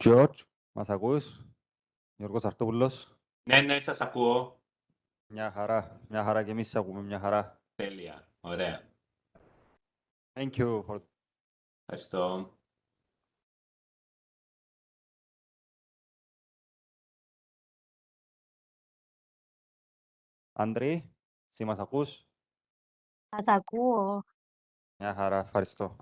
George, μας ακούς? Γιώργος Αρτόπουλος. Ναι, σας ακούω. Μια χαρά και εμείς σε ακούμε, μια χαρά. Τέλεια. Ωραία. Thank you for... Ευχαριστώ. Ανδρή, εσύ μας ακούς? Σας ακούω. Μια χαρά, ευχαριστώ.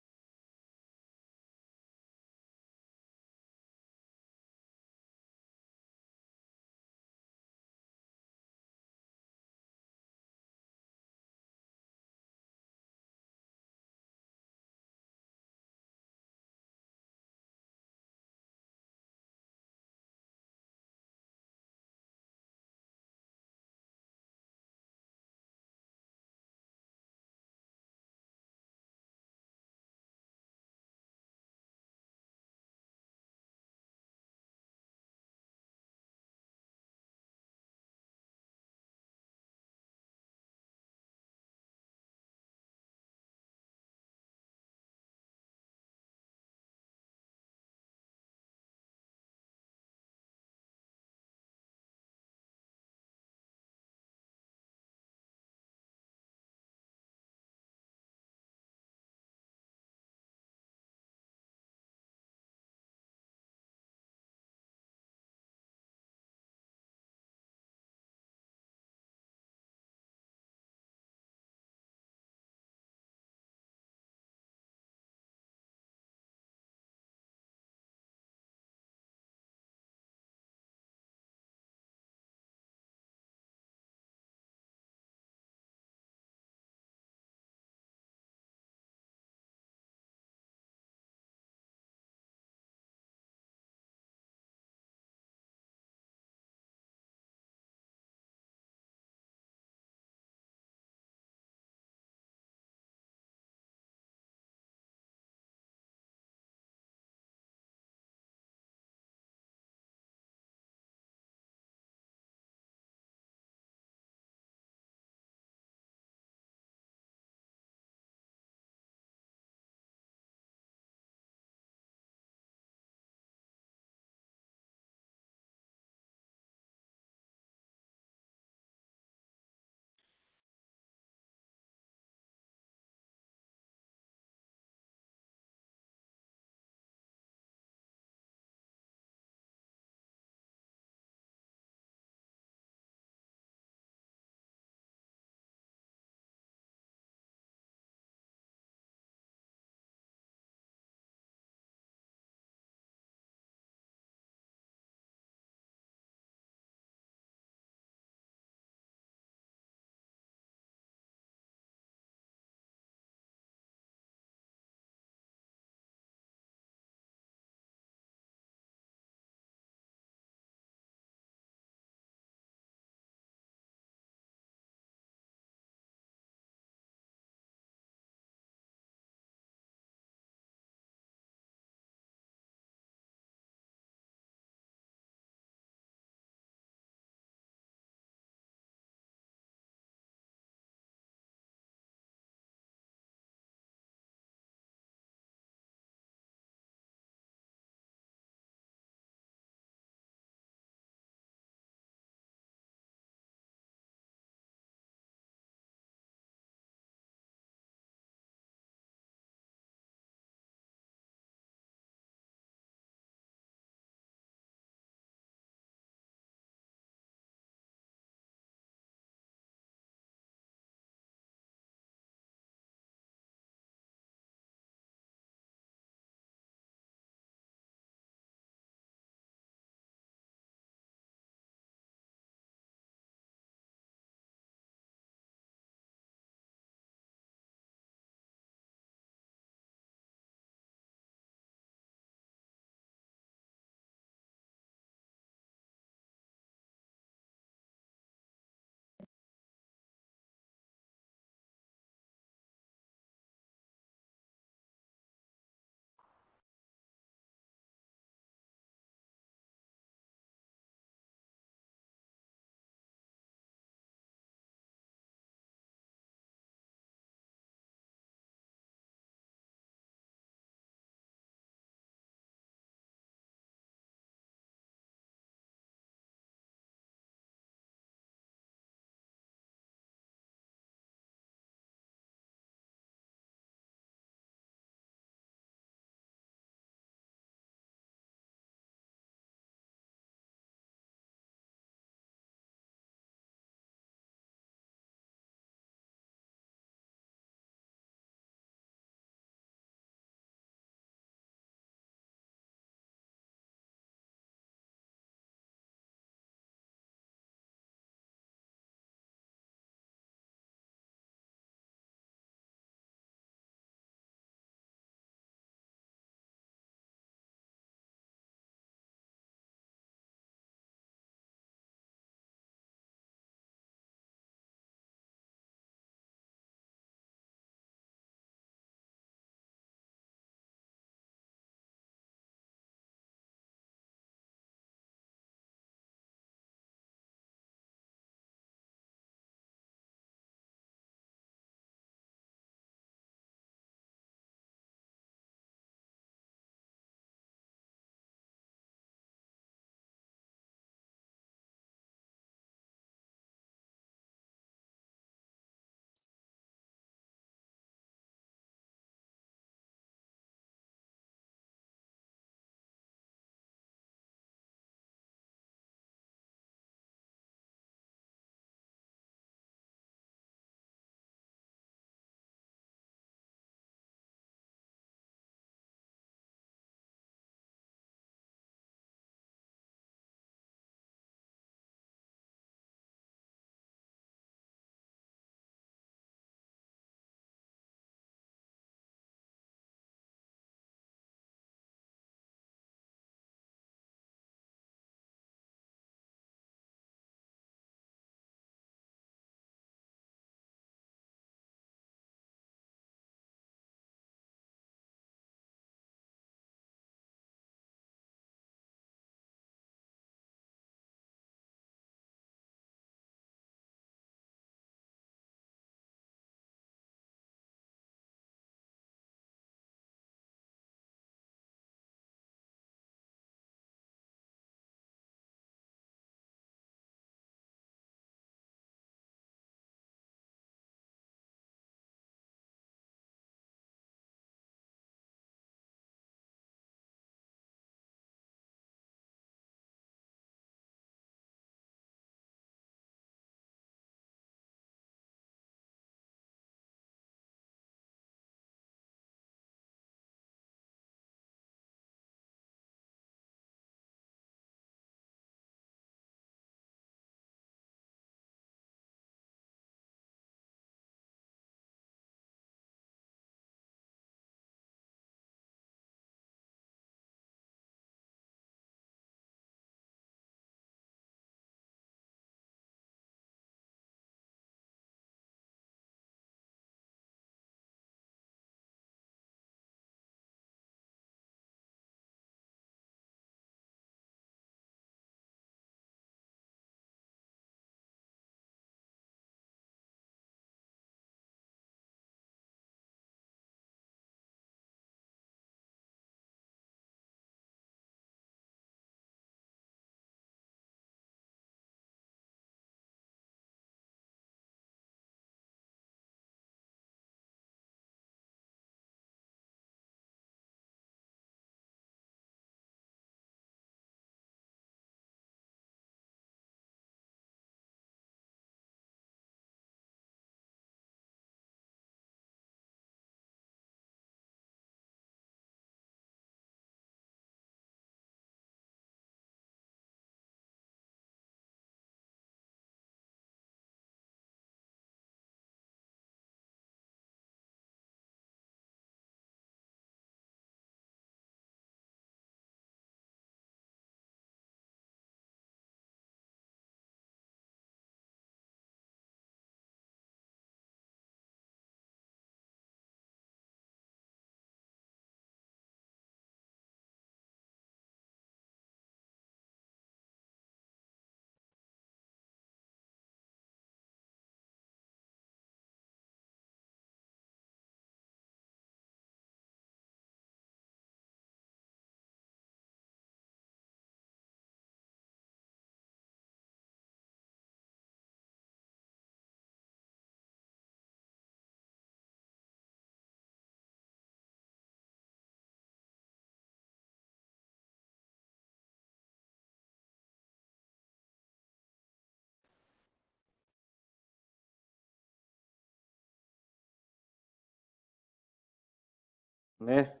Ναι,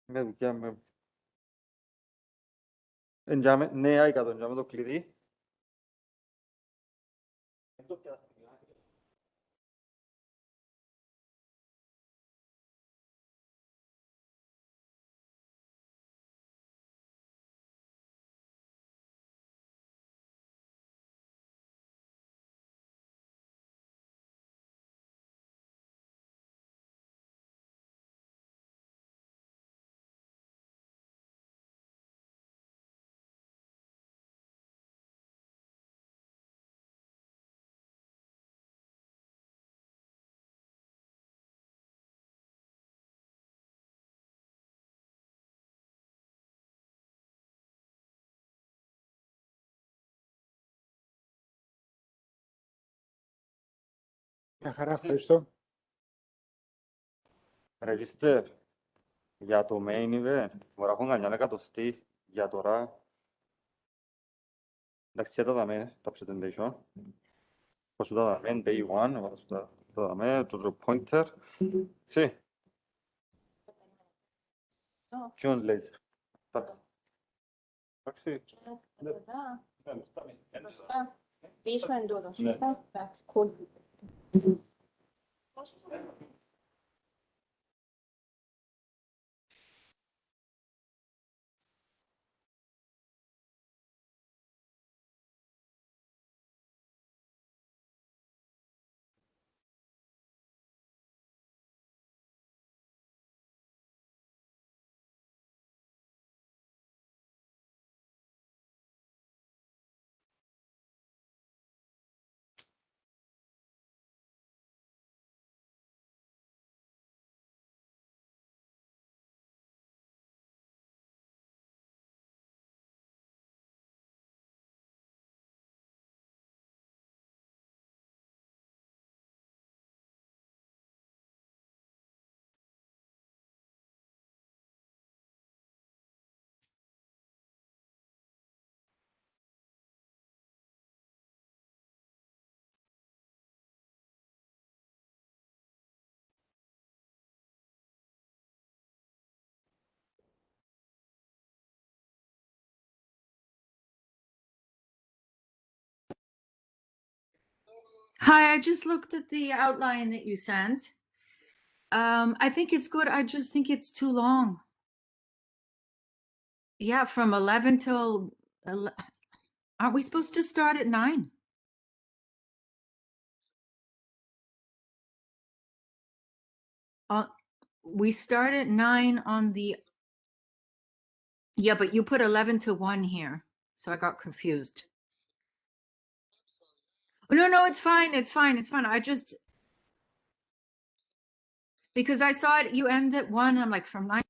με δουλειά με. Ναι, άικα τον, με το κλειδί. Μια χαρά, ευχαριστώ. Register για το main event. Μπορεί να έχουν κανένα εκατοστή για τώρα. Εντάξει, και τα δαμε, τα presentation. Πώς σου τα δαμε, day one, πώς σου τα δαμε, το pointer. Sí, John laser. Εντάξει. Εδώ, Ναι, μπροστά, πίσω εντούτο, Ναι. σωστά. Εντάξει, cool. Hi, I just looked at the outline that you sent. I think it's good. I just think it's too long. Yeah, from 11 till, aren't we supposed to start at 9? We start at 9 on the, yeah, but you put 11 to 1 here, so I got confused. No, it's fine. It's fine. It's fine. I just, because I saw it, you end at 1. I'm like, from 9.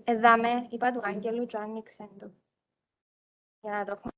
Εδάμε, είπα του Άγγελου και άνοιξε το. Για να το έχουμε.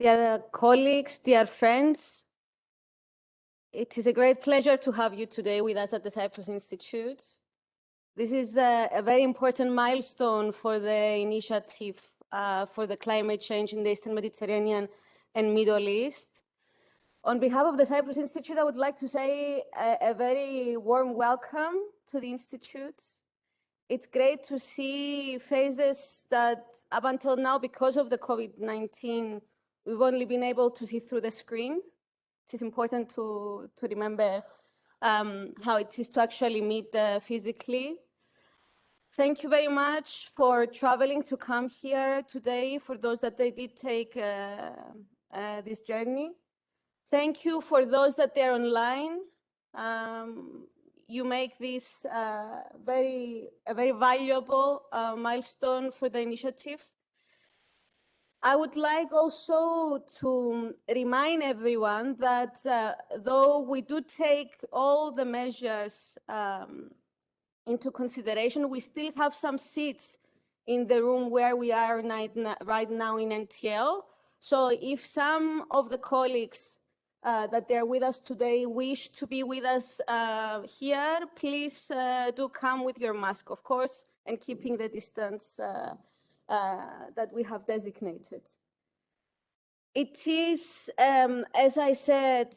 Dear colleagues, dear friends, it is a great pleasure to have you today with us at the Cyprus Institute. This is a very important milestone for the initiative for the climate change in the Eastern Mediterranean and Middle East. On behalf of the Cyprus Institute, I would like to say a very warm welcome to the Institute. It's great to see faces that up until now, because of the COVID-19, we've only been able to see through the screen. It is important to remember how it is to actually meet physically. Thank you very much for traveling to come here today, for those that they did take this journey. Thank you for those that they're online. You make this a very valuable milestone for the initiative. I would like also to remind everyone that though we do take all the measures into consideration, we still have some seats in the room where we are right now in NTL. So if some of the colleagues that they're with us today wish to be with us here, please do come with your mask, of course, and keeping the distance that we have designated. It is, as I said,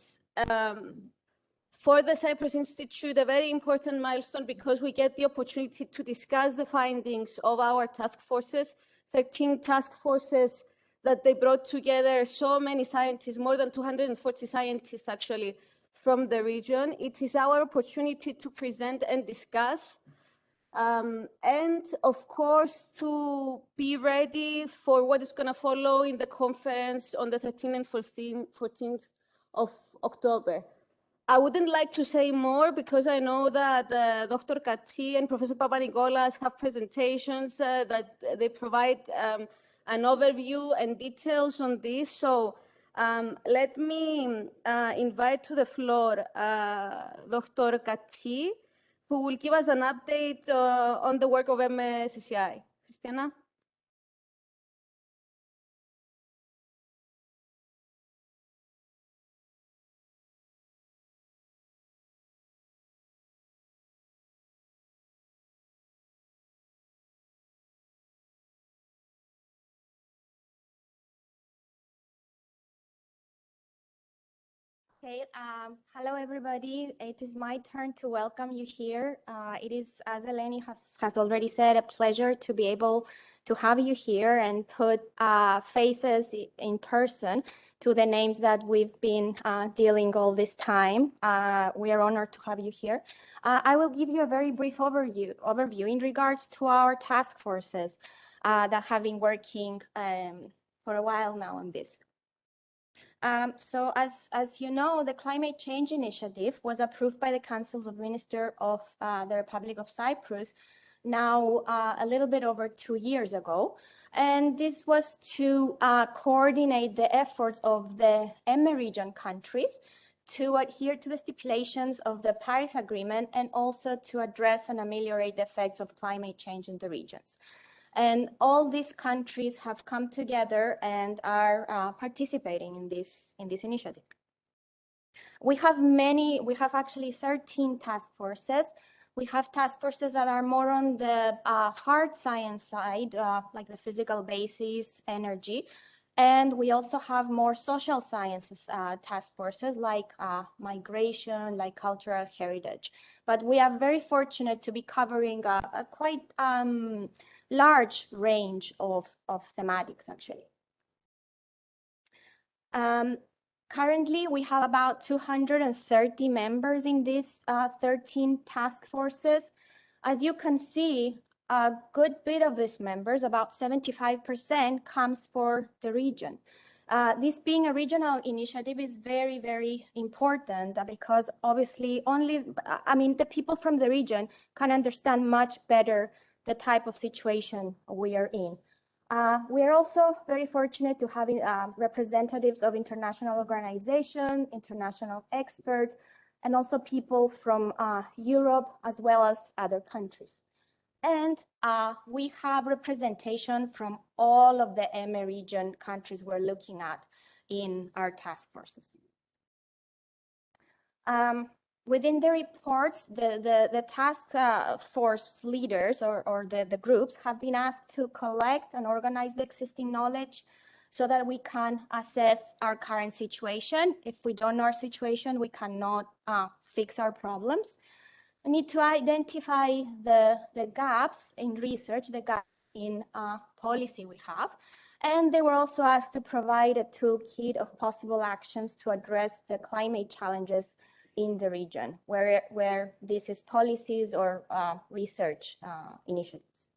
for the Cyprus Institute, a very important milestone because we get the opportunity to discuss the findings of our task forces, 13 task forces that they brought together so many scientists, more than 240 scientists actually from the region. It is our opportunity to present and discuss, and of course, to be ready for what is going to follow in the conference on the 13th and 14th of October. I wouldn't like to say more because I know that Dr. Kati and Professor Papanikolas have presentations that they provide an overview and details on this. So let me invite to the floor Dr. Kati, who will give us an update on the work of EMME CCI. Christiana? Okay, hello everybody. It is my turn to welcome you here. It is, as Eleni has already said, a pleasure to be able to have you here and put faces in person to the names that we've been dealing all this time. We are honored to have you here. I will give you a very brief overview in regards to our task forces that have been working for a while now on this. So as you know, the Climate Change Initiative was approved by the Council of Ministers of the Republic of Cyprus now a little bit over 2 years ago. And this was to coordinate the efforts of the EMME region countries to adhere to the stipulations of the Paris Agreement and also to address and ameliorate the effects of climate change in the regions. And all these countries have come together and are participating in this initiative. We have actually 13 task forces. We have task forces that are more on the hard science side, like the physical basis, energy. And we also have more social sciences task forces like migration, like cultural heritage. But we are very fortunate to be covering a quite large range of thematics, actually. Currently, we have about 230 members in these 13 task forces. As you can see, a good bit of these members, about 75%, comes for the region. This being a regional initiative is very, very important because obviously the people from the region can understand much better the type of situation we are in. We are also very fortunate to have representatives of international organizations, international experts, and also people from Europe as well as other countries. And we have representation from all of the EMME region countries we're looking at. in our task forces. Within the reports, the task force leaders or the groups have been asked to collect and organize the existing knowledge so that we can assess our current situation. If we don't know our situation, we cannot fix our problems. We need to identify the gaps in research, the gaps in policy we have. And they were also asked to provide a toolkit of possible actions to address the climate challenges in the region, where this is policies or research initiatives.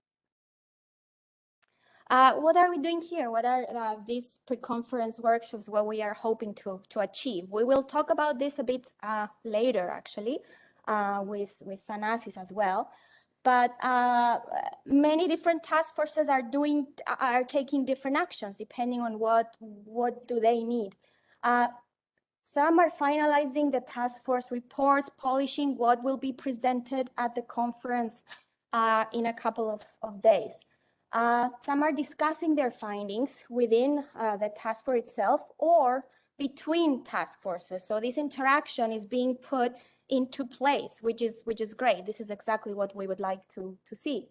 What are we doing here? What are these pre-conference workshops, what we are hoping to achieve? We will talk about this a bit later, actually, with Thanasis as well. But many different task forces are taking different actions depending on what do they need. Some are finalizing the task force reports, polishing what will be presented at the conference in a couple of days. Some are discussing their findings within the task force itself or between task forces. So this interaction is being put into place, which is great. This is exactly what we would like to see.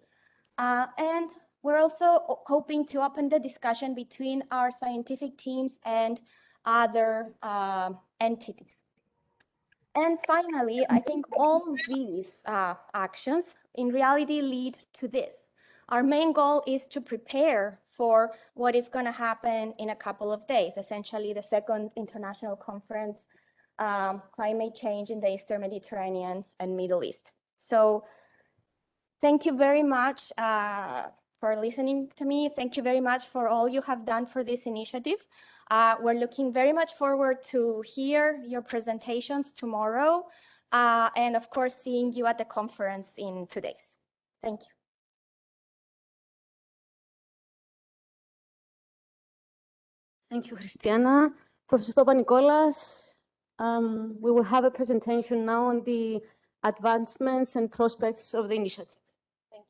And we're also hoping to open the discussion between our scientific teams and other entities. And finally, I think all these actions in reality lead to this. Our main goal is to prepare for what is going to happen in a couple of days, essentially the second international conference, climate change in the Eastern Mediterranean and Middle East. So thank you very much for listening to me. Thank you very much for all you have done for this initiative. We're looking very much forward to hear your presentations tomorrow, and of course, seeing you at the conference in 2 days. Thank you. Thank you, Christiana. Professor Papanikolaos, we will have a presentation now on the advancements and prospects of the initiative. Thank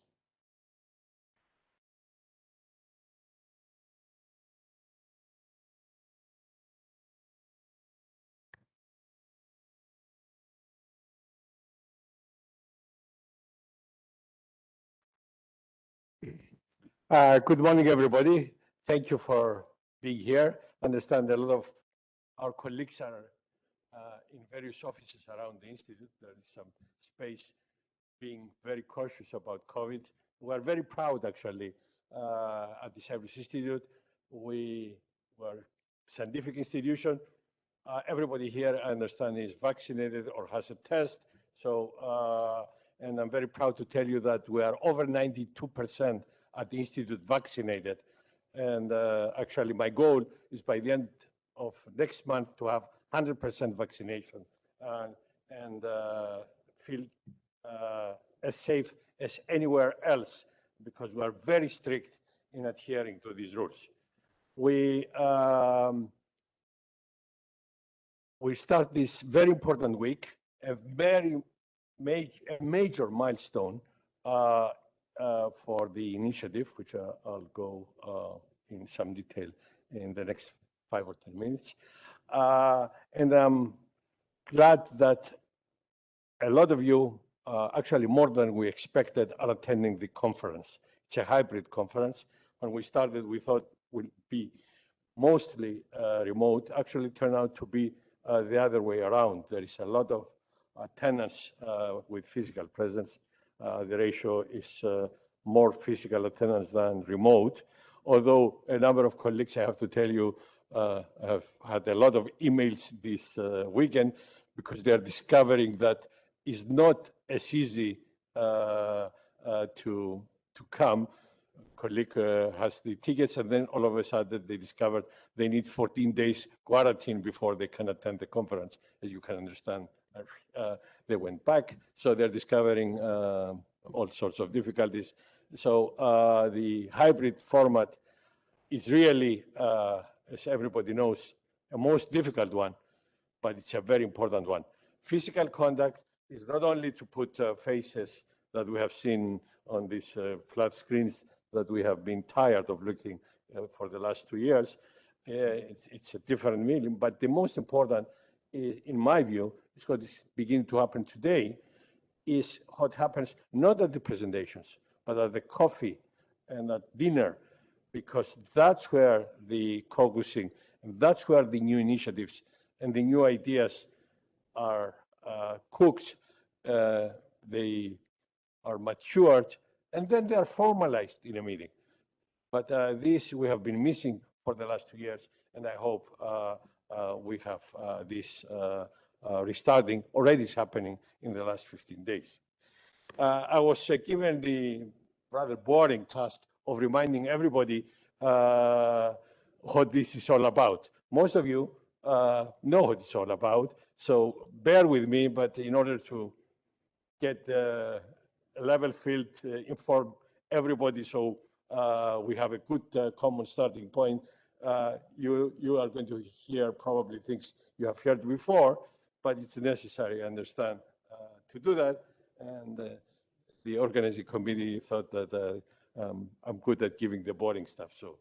you. Good morning, everybody. Thank you for being here. I understand a lot of our colleagues are in various offices around the Institute. There is some space being very cautious about COVID. We are very proud, actually, at the Cyprus Institute. We were a scientific institution. Everybody here, I understand, is vaccinated or has a test. So, and I'm very proud to tell you that we are over 92% at the Institute vaccinated. And actually, my goal is by the end of next month to have 100% vaccination and feel as safe as anywhere else, because we are very strict in adhering to these rules. We start this very important week, a very major milestone for the initiative, which I'll go in some detail in the next 5 or 10 minutes. And I'm glad that a lot of you, actually more than we expected, are attending the conference. It's a hybrid conference. When we started, we thought it would be mostly remote. Actually, it turned out to be the other way around. There is a lot of attendance with physical presence. The ratio is more physical attendance than remote. Although a number of colleagues, I have to tell you, have had a lot of emails this weekend because they are discovering that it's not as easy to come. Colleague has the tickets, and then all of a sudden they discovered they need 14 days quarantine before they can attend the conference. As you can understand, they went back, so they're discovering all sorts of difficulties. So the hybrid format is really, as everybody knows, a most difficult one, but it's a very important one. Physical contact is not only to put faces that we have seen on these flat screens that we have been tired of looking for the last 2 years. it's a different meaning, but the most important, is, in my view, is what is beginning to happen today, is what happens not at the presentations, but at the coffee and at dinner, because that's where the focusing, and that's where the new initiatives and the new ideas are cooked, they are matured, and then they are formalized in a meeting. But this we have been missing for the last 2 years, and I hope we have this restarting. Already is happening in the last 15 days. I was given the rather boring task of reminding everybody what this is all about. Most of you know what it's all about, so bear with me, but in order to get a level field, inform everybody, so we have a good common starting point. You are going to hear probably things you have heard before, but it's necessary, I understand, to do that. And the organizing committee thought that I'm good at giving the boring stuff, so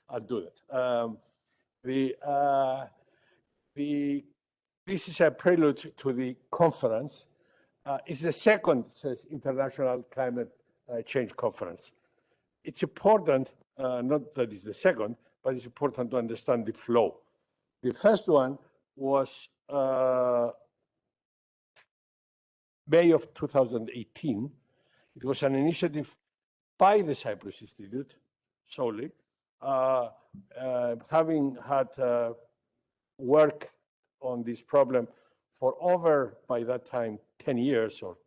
I'll do that. This is a prelude to the conference. It's the second International Climate Change Conference. It's important, not that it's the second, but it's important to understand the flow. The first one was May of 2018. It was an initiative by the Cyprus Institute solely, having had work on this problem for over, by that time, 10 years or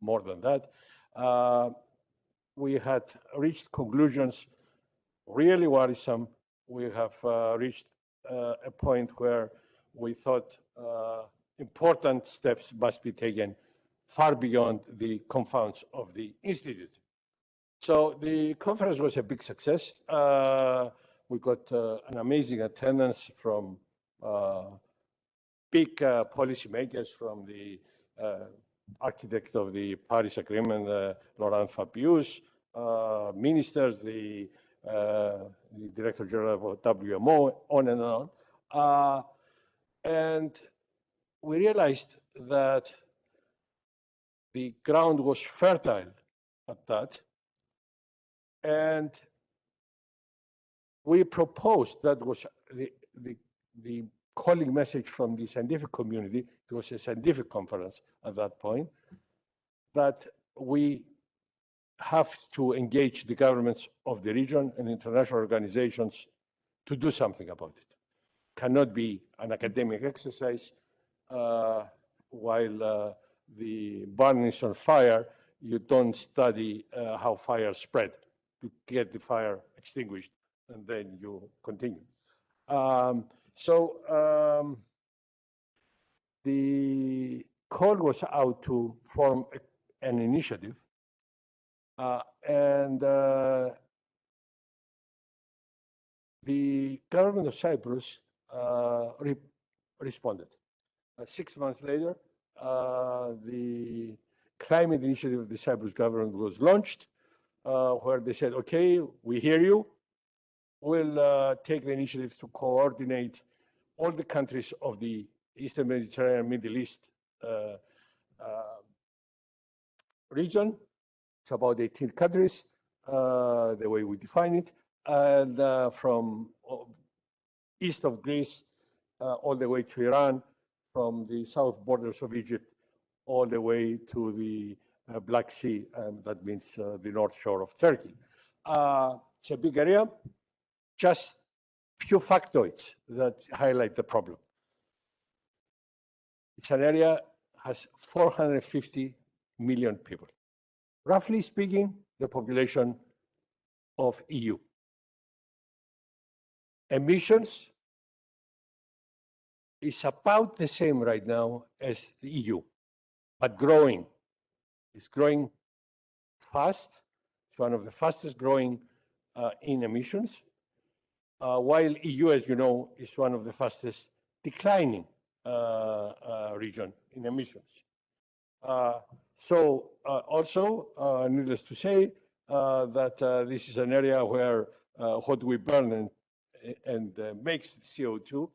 more than that. We had reached conclusions really worrisome. We have reached a point where we thought important steps must be taken far beyond the confines of the Institute. So the conference was a big success. We got an amazing attendance from big policymakers, from the architect of the Paris Agreement, Laurent Fabius, ministers, the Director General of WMO, on and on. And we realized that the ground was fertile at that. And we proposed, that was the calling message from the scientific community, it was a scientific conference at that point, that we have to engage the governments of the region and international organizations to do something about it. Cannot be an academic exercise. While the barn is on fire, you don't study how fire spread to get the fire extinguished, and then you continue. The call was out to form an initiative, and the government of Cyprus responded. 6 months later, the climate initiative of the Cyprus government was launched, where they said, okay, we hear you. We'll take the initiative to coordinate all the countries of the Eastern Mediterranean, Middle East region. It's about 18 countries, the way we define it, and from east of Greece all the way to Iran, from the south borders of Egypt all the way to the Black Sea, and that means the north shore of Turkey. It's a big area. Just few factoids that highlight the problem. It's an area has 450 million people. Roughly speaking, the population of EU. Emissions is about the same right now as the EU, but growing. It's growing fast. It's one of the fastest growing in emissions, while EU, as you know, is one of the fastest declining region in emissions. Also, needless to say, that this is an area where what we burn and makes CO2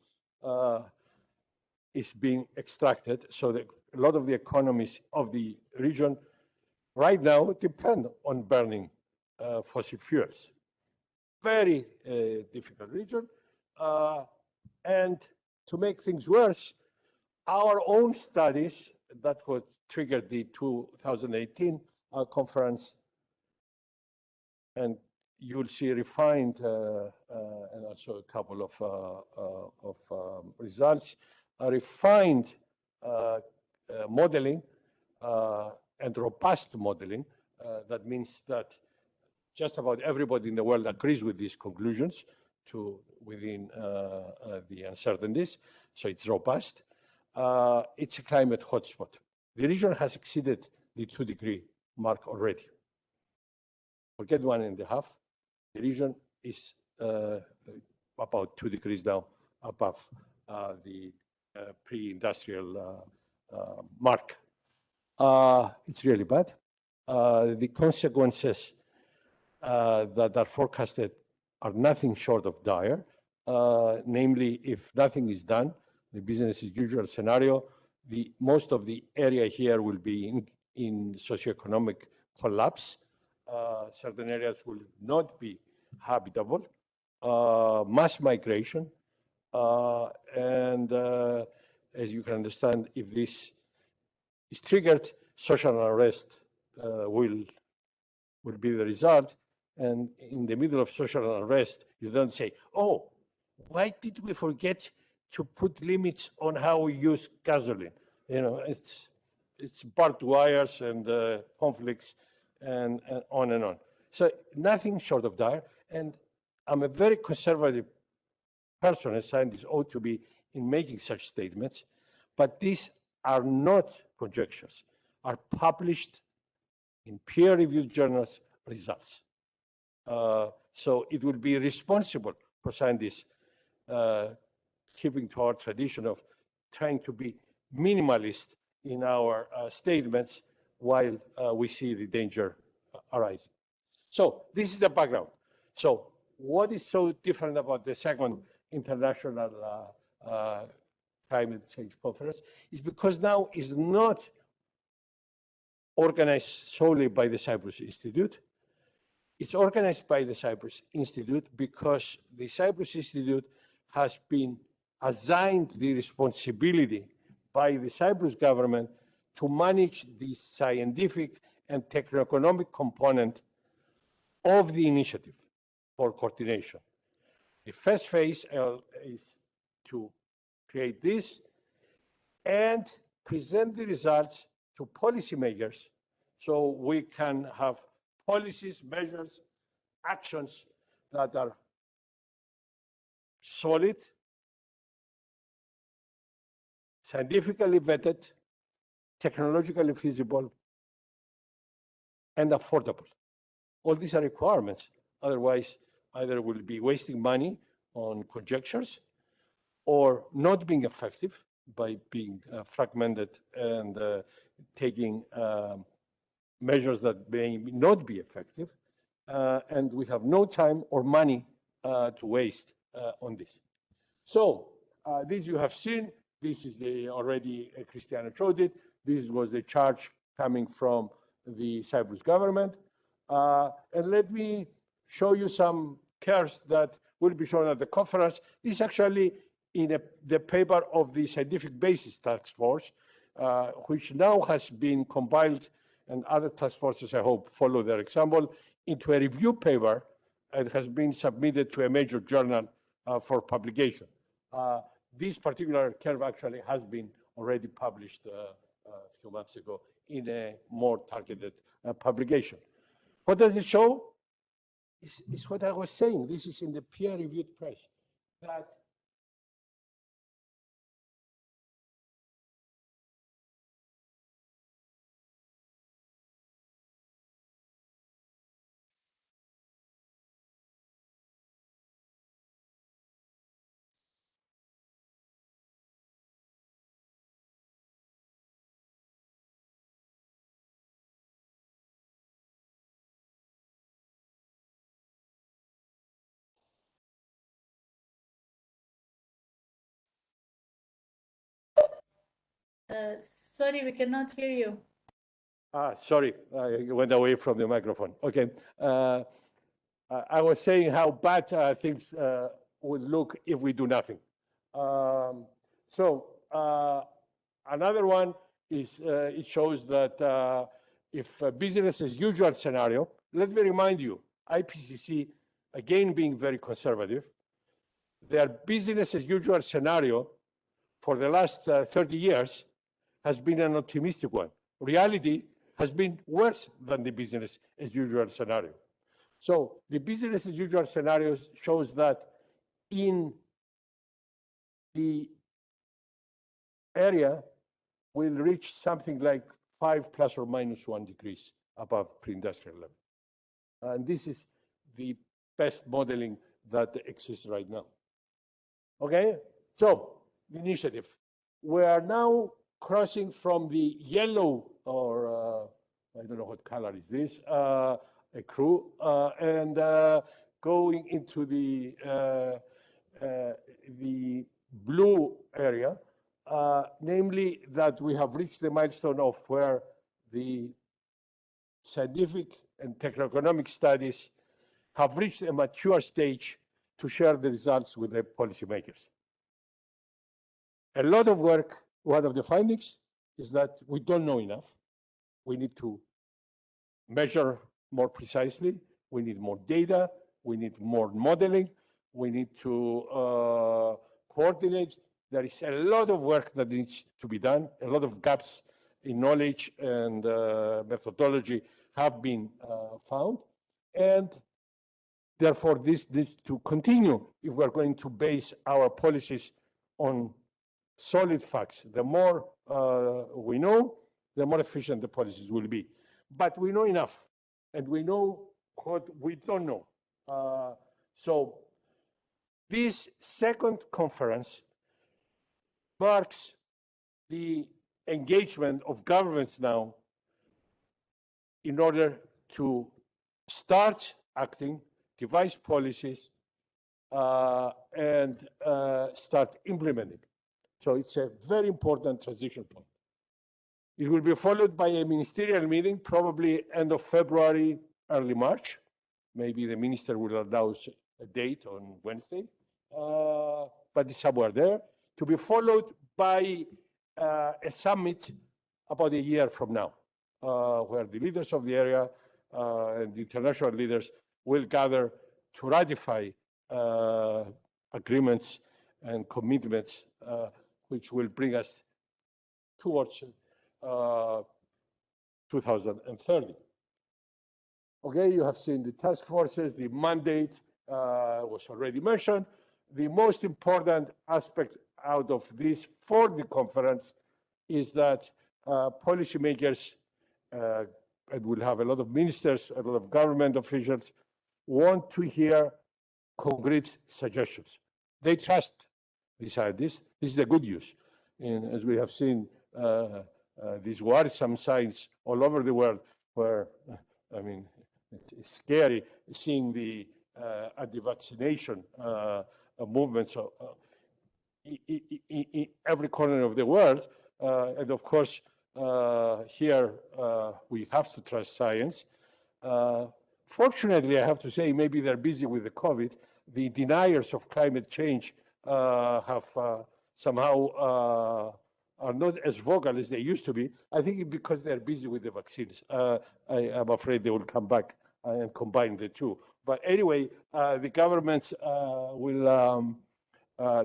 is being extracted. So a lot of the economies of the region right now depend on burning fossil fuels. Very difficult region. And to make things worse, our own studies that would trigger the 2018 conference, and you'll see refined and also a couple of results, a refined modeling and robust modeling. That means that just about everybody in the world agrees with these conclusions within the uncertainties, so it's robust. It's a climate hotspot. The region has exceeded the 2-degree mark already. Forget 1.5. The region is about 2 degrees down above the pre-industrial mark. It's really bad. The consequences that are forecasted are nothing short of dire. Namely, if nothing is done, the business as usual scenario, most of the area here will be in socioeconomic collapse. Certain areas will not be habitable, mass migration, and as you can understand, if this is triggered, social unrest will be the result. And in the middle of social unrest, you don't say, oh, why did we forget to put limits on how we use gasoline? You know, it's barbed wires and conflicts and on and on. So nothing short of dire. And I'm a very conservative person, a scientist ought to be in making such statements, but these are not conjectures, are published in peer-reviewed journals results. So it will be responsible for scientists keeping to our tradition of trying to be minimalist in our statements while we see the danger arising. So this is the background. So what is so different about the second international climate change conference is because now it's not organized solely by the Cyprus Institute. It's organized by the Cyprus Institute because the Cyprus Institute has been assigned the responsibility by the Cyprus government to manage the scientific and techno-economic component of the initiative for coordination. The first phase is to create this and present the results to policymakers so we can have policies, measures, actions that are solid, scientifically vetted, technologically feasible, and affordable. All these are requirements. Otherwise, either we'll be wasting money on conjectures or not being effective by being fragmented and taking measures that may not be effective. And we have no time or money to waste on this. So this you have seen. This is already Cristiano showed it. This was the charge coming from the Cyprus government. And let me show you some curves that will be shown at the conference. This is actually in the paper of the Scientific Basis Task Force, which now has been compiled, and other task forces, I hope, follow their example, into a review paper and has been submitted to a major journal for publication. This particular curve actually has been already published a few months ago in a more targeted publication. What does it show? It's what I was saying. This is in the peer-reviewed press, that Sorry, we cannot hear you. Sorry, I went away from the microphone. Okay. I was saying how bad things would look if we do nothing. Another one is it shows that if business as usual scenario, let me remind you, IPCC, again being very conservative, their business as usual scenario for the last 30 years has been an optimistic one. Reality has been worse than the business as usual scenario. So the business as usual scenario shows that in the area will reach something like 5 plus or minus 1 degrees above pre-industrial level. And this is the best modeling that exists right now. Okay, so the initiative. We are now crossing from the yellow, or I don't know what color is this, a crew, and going into the blue area, namely that we have reached the milestone of where the scientific and techno-economic studies have reached a mature stage to share the results with the policymakers. A lot of work. One of the findings is that we don't know enough. We need to measure more precisely. We need more data. We need more modeling. We need to coordinate. There is a lot of work that needs to be done. A lot of gaps in knowledge and methodology have been found. And therefore, this needs to continue if we're going to base our policies on solid facts. The more we know, the more efficient the policies will be. But we know enough, and we know what we don't know. So this second conference marks the engagement of governments now in order to start acting, devise policies, and start implementing. So it's a very important transition point. It will be followed by a ministerial meeting, probably end of February, early March. Maybe the minister will announce a date on Wednesday, but it's somewhere there, to be followed by a summit about a year from now, where the leaders of the area and the international leaders will gather to ratify agreements and commitments which will bring us towards 2030. Okay, you have seen the task forces, the mandate was already mentioned. The most important aspect out of this for the conference is that policymakers, and we'll have a lot of ministers, a lot of government officials, want to hear concrete suggestions. They trust the scientists. This is the good news. And as we have seen, these worrisome signs all over the world where, I mean, it's scary seeing the anti-vaccination movements in every corner of the world. And of course, here we have to trust science. Fortunately, I have to say, maybe they're busy with the COVID. The deniers of climate change have somehow are not as vocal as they used to be. I think because they're busy with the vaccines. I'm afraid they will come back and combine the two. But anyway, the governments will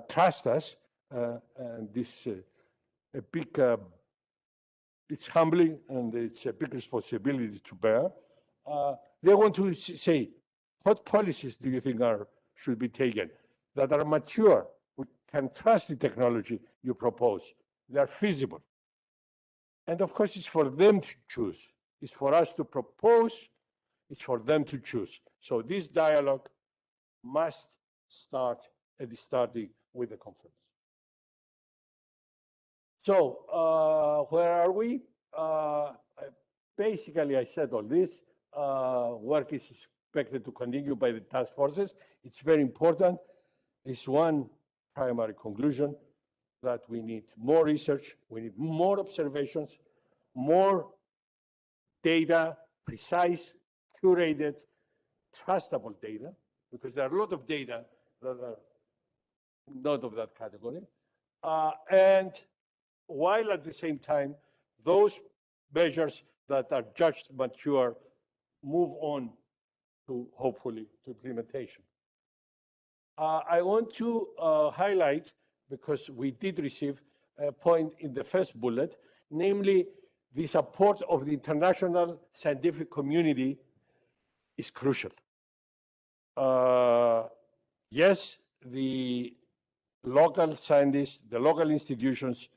trust us, and this a big, it's humbling and it's a big responsibility to bear. They want to say, what policies do you think should be taken that are mature? We can trust the technology you propose. They are feasible. And of course, it's for them to choose. It's for us to propose. It's for them to choose. So this dialogue must start and is starting with the conference. So where are we? Basically, I said all this. Work is expected to continue by the task forces. It's very important. It's one primary conclusion. that we need more research, we need more observations, more data, precise, curated, trustable data, because there are a lot of data that are not of that category. And while at the same time, those measures that are judged mature move on to, hopefully, to implementation. I want to highlight, because we did receive a point in the first bullet, namely the support of the international scientific community is crucial. Yes, the local scientists, the local institutions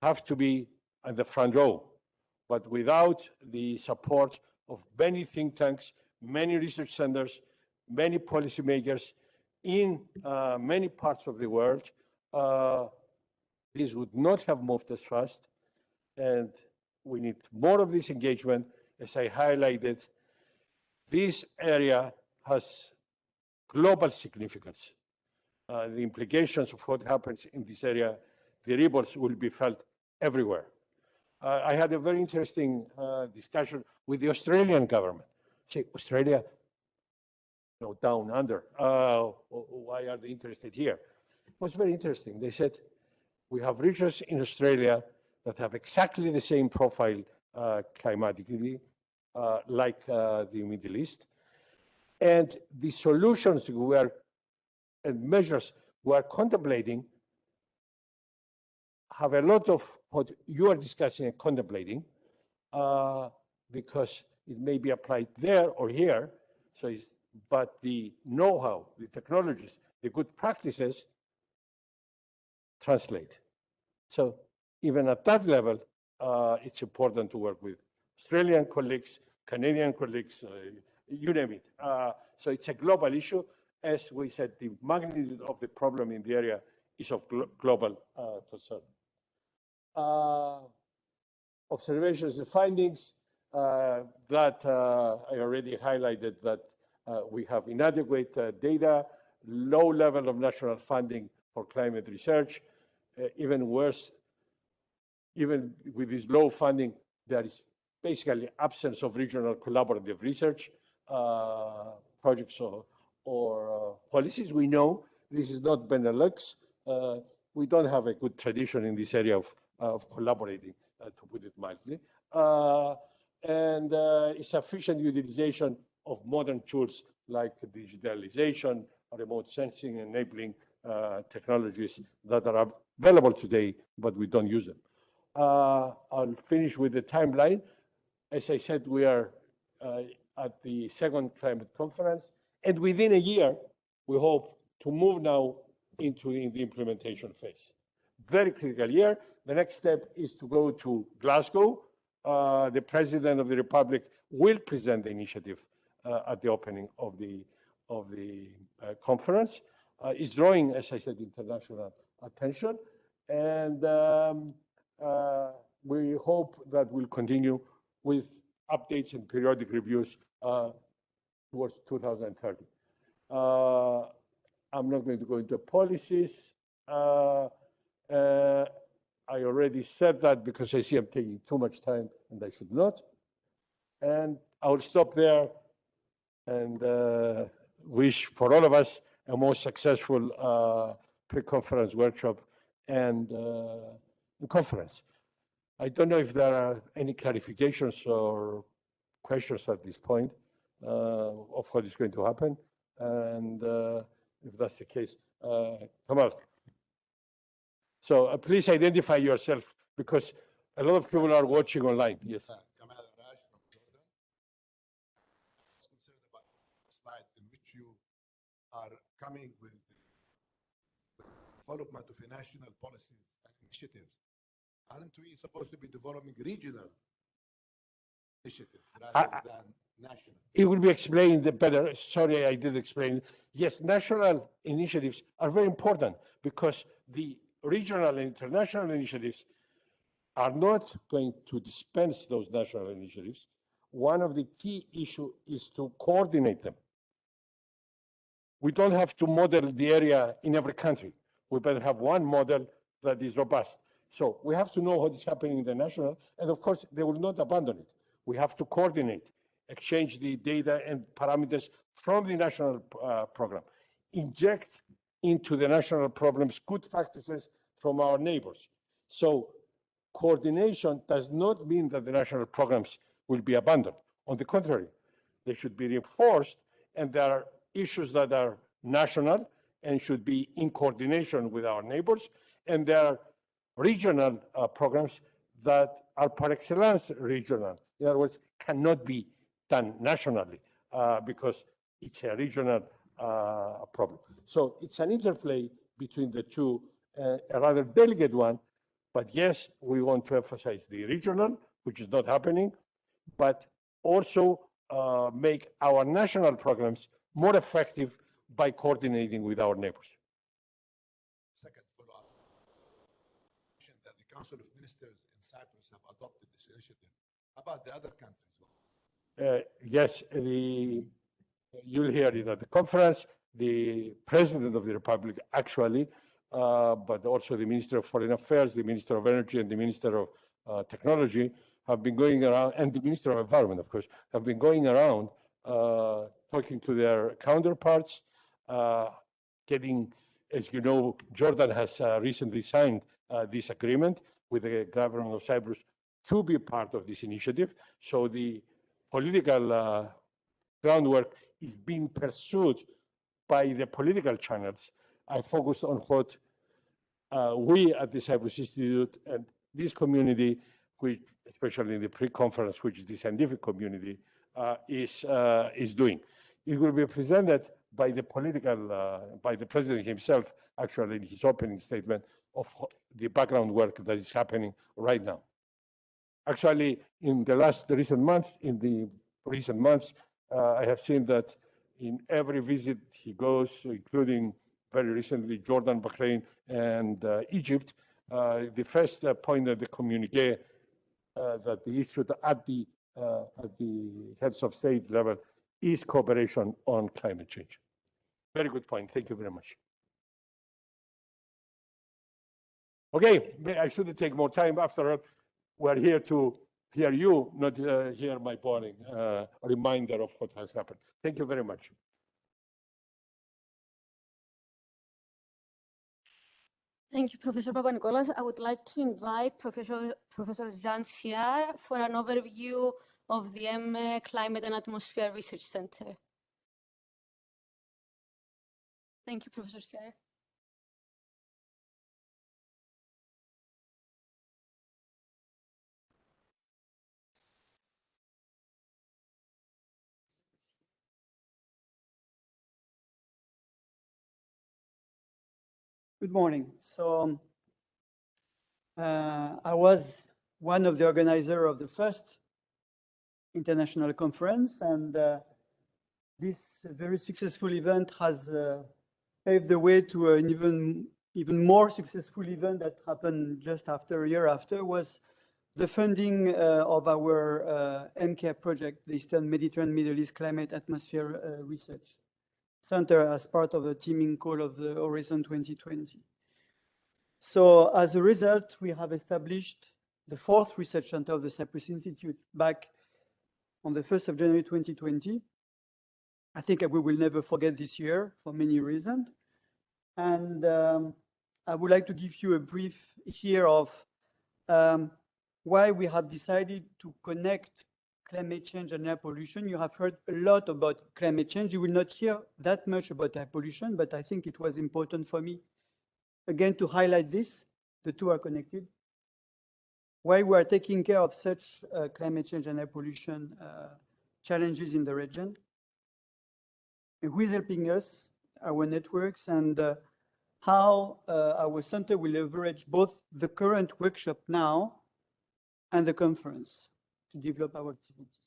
have to be at the front row, but without the support of many think tanks, many research centers, many policymakers in many parts of the world, this would not have moved as fast. And we need more of this engagement. As I highlighted, this area has global significance. The implications of what happens in this area, the ripples will be felt everywhere. I had a very interesting discussion with the Australian government. Say, Australia, you know, down under, why are they interested here? It was very interesting. They said, we have regions in Australia that have exactly the same profile climatically, like the Middle East. And the solutions and measures we are contemplating have a lot of what you are discussing and contemplating, because it may be applied there or here. So, but the know-how, the technologies, the good practices translate. So even at that level, it's important to work with Australian colleagues, Canadian colleagues, you name it. So it's a global issue. As we said, the magnitude of the problem in the area is of global concern. Observations and findings that I already highlighted, that we have inadequate data, low level of national funding for climate research. Even worse, even with this low funding, there is basically absence of regional collaborative research projects or policies. We know this is not Benelux. We don't have a good tradition in this area of collaborating, to put it mildly. And sufficient utilization of modern tools like digitalization, remote sensing, enabling technologies that are available today, but we don't use them. I'll finish with the timeline. As I said, we are at the second climate conference, and within a year, we hope to move now into the implementation phase. Very critical year. The next step is to go to Glasgow. The President of the Republic will present the initiative at the opening of the conference. It's drawing, as I said, international attention, and we hope that we'll continue with updates and periodic reviews towards 2030. I'm not going to go into policies. I already said that because I see I'm taking too much time and I should not. And I'll stop there and wish for all of us a most successful pre-conference workshop and conference. I don't know if there are any clarifications or questions at this point of what is going to happen. And if that's the case, Kamal. So please identify yourself, because a lot of people are watching online. Yes. Kamal Araj from Jordan. I was concerned about slides in which you are coming with the development of national policies and initiatives. Aren't we supposed to be developing regional initiatives rather than national? It will be explained better. Sorry, I did explain. Yes, national initiatives are very important because the regional and international initiatives are not going to dispense those national initiatives. One of the key issues is to coordinate them. We don't have to model the area in every country. We better have one model that is robust. So we have to know what is happening in the national, and of course, they will not abandon it. We have to coordinate, exchange the data and parameters from the national program, inject into the national programs good practices from our neighbors. So coordination does not mean that the national programs will be abandoned. On the contrary, they should be reinforced, and there are issues that are national and should be in coordination with our neighbors, and there are regional programs that are par excellence regional. In other words, cannot be done nationally because it's a regional problem. So it's an interplay between the two, a rather delicate one, but yes, we want to emphasize the regional, which is not happening, but also make our national programs more effective by coordinating with our neighbors. Second follow-up. That the Council of Ministers in Cyprus have adopted this initiative. How about the other countries? Yes, you'll hear it at the conference. The President of the Republic actually, but also the Minister of Foreign Affairs, the Minister of Energy, and the Minister of Technology have been going around, and the Minister of Environment, of course, have been going around talking to their counterparts, getting, as you know, Jordan has recently signed this agreement with the government of Cyprus to be part of this initiative. So the political groundwork is being pursued by the political channels. I focus on what we at the Cyprus Institute and this community, which, especially in the pre-conference, which is the scientific community, is doing. It will be presented by the by the president himself, actually, in his opening statement of the background work that is happening right now. Actually, in the recent months, I have seen that in every visit he goes, including very recently Jordan, Bahrain, and Egypt, the first point of the communique that they issued at the heads of state level is cooperation on climate change. Very good point. Thank you very much. Okay, I shouldn't take more time. After all, we're here to hear you, not hear my boring reminder of what has happened. Thank you very much. Thank you, Professor Papanikolas. I would like to invite Professor Jean Siar for an overview of the EMME Climate and Atmosphere Research Center. Thank you, Professor Siar. Good morning. So I was one of the organizers of the first international conference, and this very successful event has paved the way to an even more successful event that happened just after, a year after, was the funding of our MCAP project, the Eastern Mediterranean Middle East Climate Atmosphere Research Center, as part of a teaming call of the Horizon 2020. So as a result, we have established the 4th research center of the Cyprus Institute back on the 1st of January 2020. I think we will never forget this year for many reasons. And I would like to give you a brief here of why we have decided to connect climate change and air pollution. You have heard a lot about climate change. You will not hear that much about air pollution, but I think it was important for me, again, to highlight this. The two are connected. Why we are taking care of such climate change and air pollution challenges in the region, and who is helping us, our networks, and how our center will leverage both the current workshop now and the conference to develop our activities.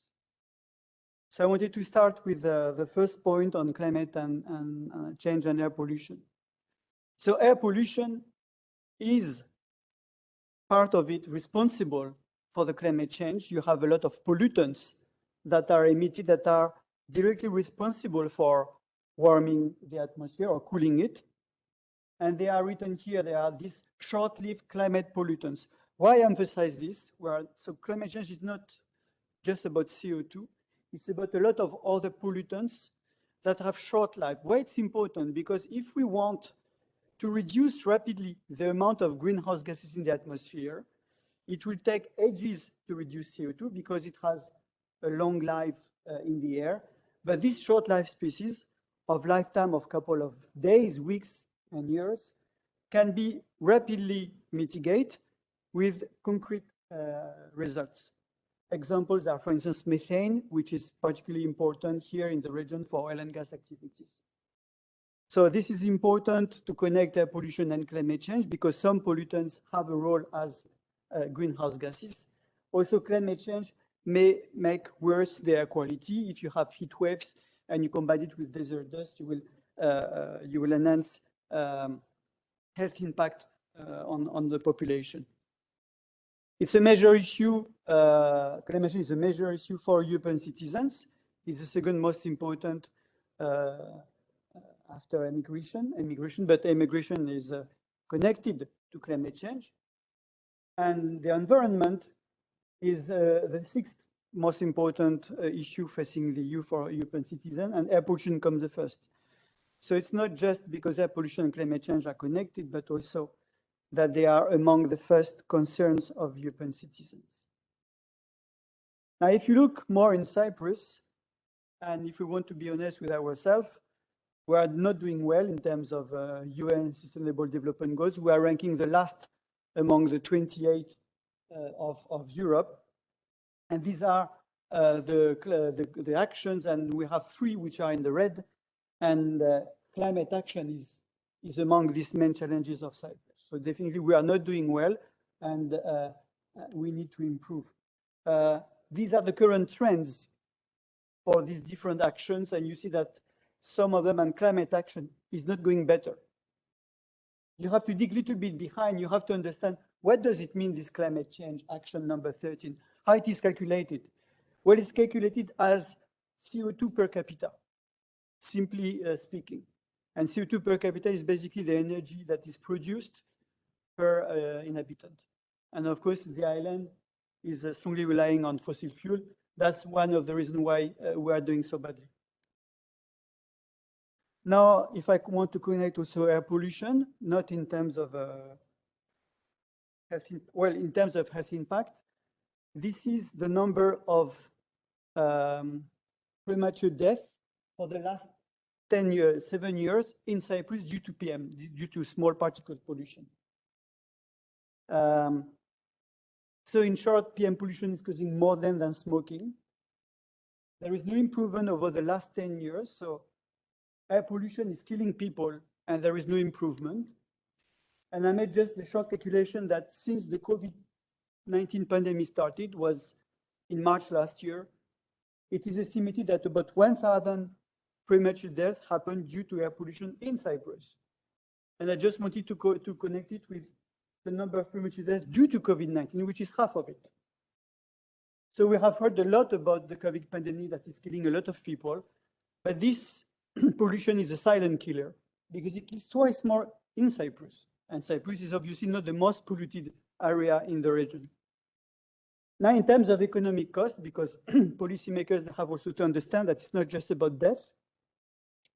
So I wanted to start with the first point on climate and change and air pollution. So air pollution is part of it responsible for the climate change. You have a lot of pollutants that are emitted that are directly responsible for warming the atmosphere or cooling it. And they are written here. They are these short-lived climate pollutants. Why emphasize this? So climate change is not just about CO2. It's about a lot of other pollutants that have short life. Why it's important? Because if we want to reduce rapidly the amount of greenhouse gases in the atmosphere, it will take ages to reduce CO2 because it has a long life in the air. But these short life species of lifetime of couple of days, weeks, and years can be rapidly mitigated with concrete results. Examples are, for instance, methane, which is particularly important here in the region for oil and gas activities. So this is important to connect air pollution and climate change because some pollutants have a role as greenhouse gases. Also, climate change may make worse the air quality. If you have heat waves and you combine it with desert dust, you will enhance health impact on the population. It's a major issue. Climate change is a major issue for European citizens. It's the second most important after immigration, but immigration is connected to climate change. And the environment is the sixth most important issue facing the EU for European citizens, and air pollution comes the first. So it's not just because air pollution and climate change are connected, but also that they are among the first concerns of European citizens. Now, if you look more in Cyprus, and if we want to be honest with ourselves, we are not doing well in terms of UN Sustainable Development Goals. We are ranking the last among the 28 of Europe. And these are the actions, and we have 3 which are in the red, and climate action is among these main challenges of Cyprus. So definitely we are not doing well, and we need to improve. These are the current trends for these different actions, and you see that some of them, and climate action is not going better. You have to dig a little bit behind. You have to understand, what does it mean, this climate change action number 13? How it is calculated? Well, it's calculated as CO2 per capita, simply speaking. And CO2 per capita is basically the energy that is produced per inhabitant. And of course, the island is strongly relying on fossil fuel. That's one of the reasons why we are doing so badly. Now, if I want to connect also air pollution, not in terms of in terms of health impact, this is the number of premature deaths for the last 7 years in Cyprus due to PM, due to small particle pollution. So in short, PM pollution is causing more than smoking. There is no improvement over the last 10 years. So air pollution is killing people, and there is no improvement. And I made just the short calculation that since the COVID-19 pandemic started, was in March last year, it is estimated that about 1,000 premature deaths happened due to air pollution in Cyprus. And I just wanted to connect it with the number of premature deaths due to COVID-19, which is half of it. So we have heard a lot about the COVID pandemic that is killing a lot of people, but this pollution is a silent killer because it kills twice more in Cyprus. And Cyprus is obviously not the most polluted area in the region. Now, in terms of economic cost, because policymakers have also to understand that it's not just about death,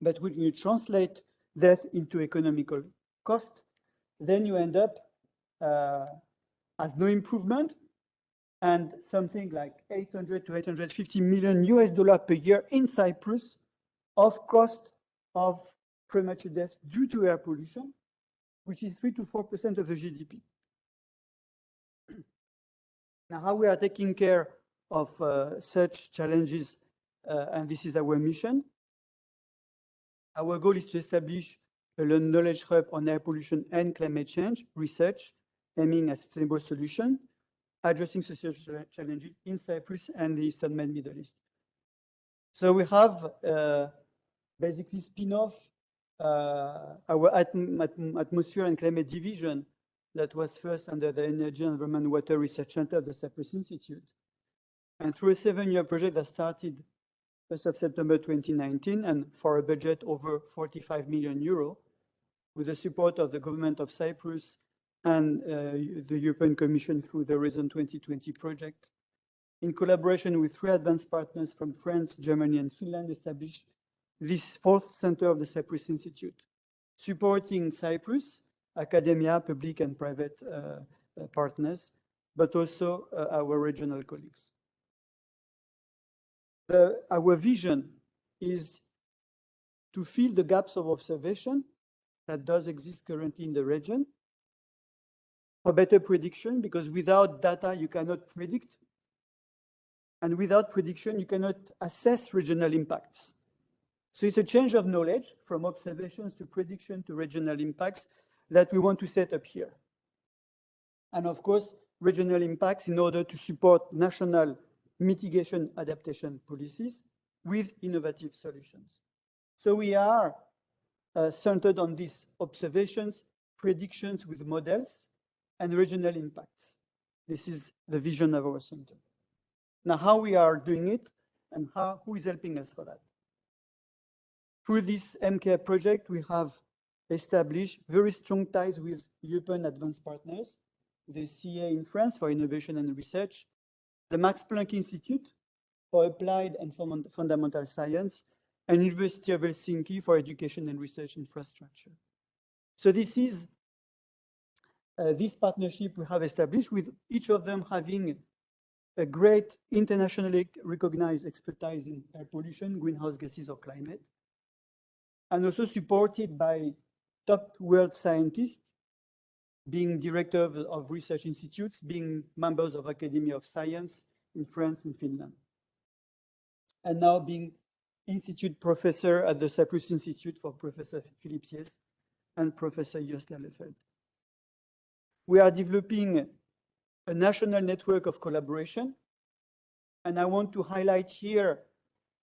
but when you translate death into economical cost, then you end up as no improvement, and something like 800 to 850 million US dollars per year in Cyprus of cost of premature deaths due to air pollution, which is 3 to 4% of the GDP. Now, how we are taking care of such challenges, and this is our mission. Our goal is to establish a knowledge hub on air pollution and climate change research, aiming at sustainable solution, addressing social challenges in Cyprus and the Eastern Med Middle East. So we have basically spin-off our atmosphere and climate division that was first under the Energy, Environment, Water Research Center of the Cyprus Institute. And through a 7-year project that started 1st of September 2019, and for a budget over 45 million euro, with the support of the government of Cyprus and the European Commission through the Horizon 2020 project. In collaboration with 3 advanced partners from France, Germany, and Finland, established this 4th center of the Cyprus Institute, supporting Cyprus, academia, public and private partners, but also our regional colleagues. Our vision is to fill the gaps of observation that does exist currently in the region, for better prediction, because without data you cannot predict, and without prediction you cannot assess regional impacts. So it's a change of knowledge from observations to prediction to regional impacts that we want to set up here. And of course, regional impacts in order to support national mitigation adaptation policies with innovative solutions. So we are centered on these observations, predictions with models, and regional impacts. This is the vision of our center. Now, how we are doing it and who is helping us for that? Through this EMME project, we have established very strong ties with European advanced partners, the CCI in France for innovation and research, the Max Planck Institute for applied and fundamental science, and University of Helsinki for education and research infrastructure. So this is this partnership we have established, with each of them having a great internationally recognized expertise in air pollution, greenhouse gases, or climate, and also supported by top world scientists, being director of research institutes, being members of Academy of Science in France and Finland, and now being institute professor at the Cyprus Institute for Professor Philippe Sies and Professor Joost Lelleveld. We are developing a national network of collaboration, and I want to highlight here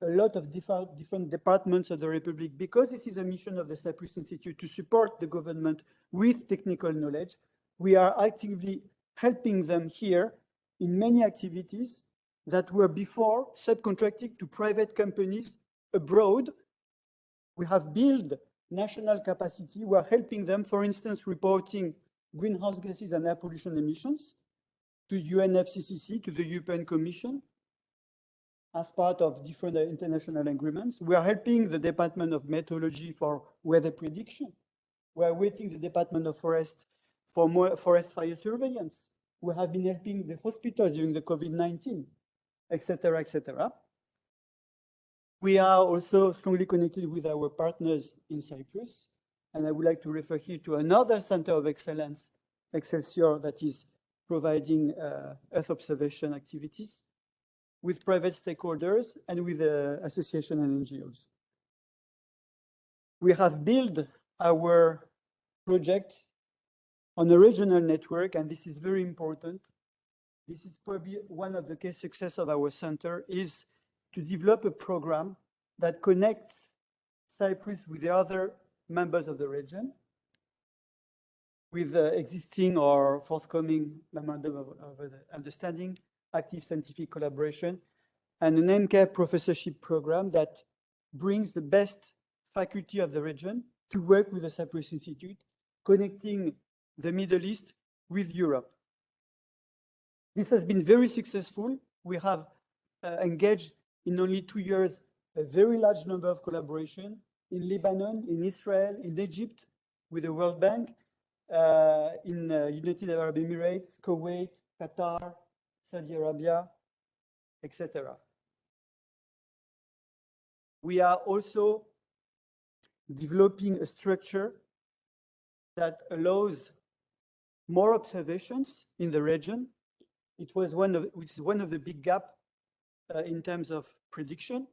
a lot of different departments of the Republic, because this is a mission of the Cyprus Institute to support the government with technical knowledge. We are actively helping them here in many activities that were before subcontracted to private companies abroad. We have built national capacity. We are helping them, for instance, reporting greenhouse gases and air pollution emissions to UNFCCC, to the European Commission, as part of different international agreements. We are helping the Department of Meteorology for weather prediction. We are waiting the Department of Forest for more forest fire surveillance. We have been helping the hospitals during the COVID-19, etc., etc. We are also strongly connected with our partners in Cyprus, and I would like to refer here to another center of excellence, Excelsior, that is providing Earth observation activities with private stakeholders and with associations and NGOs. We have built our project on a regional network, and this is very important. This is probably one of the key success of our center, is to develop a program that connects Cyprus with the other members of the region, with existing or forthcoming memorandum of understanding, active scientific collaboration, and an EMME professorship program that brings the best faculty of the region to work with the Cyprus Institute, connecting the Middle East with Europe. This has been very successful. We have engaged in only 2 years a very large number of collaboration in Lebanon, in Israel, in Egypt, with the World Bank, in United Arab Emirates, Kuwait, Qatar, Saudi Arabia, etc. We are also developing a structure that allows more observations in the region. It was one of the big gaps in terms of prediction,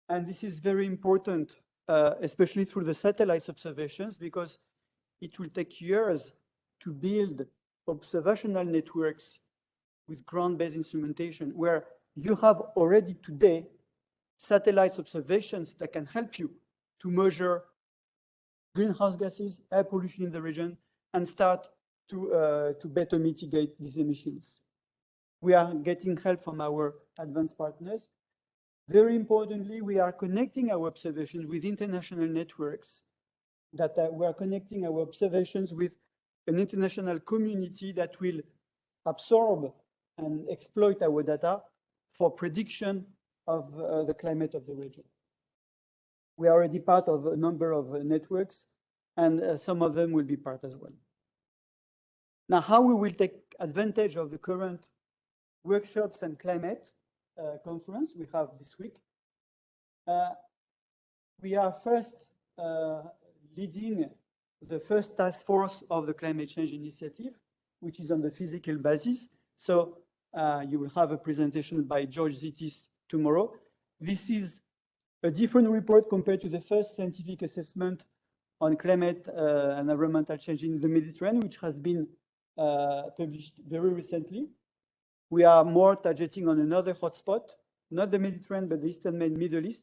and this is very important, especially through the satellite observations, because it will take years to build observational networks with ground-based instrumentation, where you have already today satellite observations that can help you to measure greenhouse gases, air pollution in the region, and start to better mitigate these emissions. We are getting help from our advanced partners. Very importantly, we are connecting our observations with international networks that we are connecting our observations with an international community that will absorb and exploit our data for prediction of the climate of the region. We are already part of a number of networks, and some of them will be part as well. Now, how we will take advantage of the current workshops and climate conference we have this week. We are first leading the first task force of the climate change initiative, which is on the physical basis. So you will have a presentation by George Zitis tomorrow. This is a different report compared to the first scientific assessment on climate and environmental change in the Mediterranean, which has been published very recently. We are more targeting on another hotspot, not the Mediterranean, but the Eastern Med Middle East.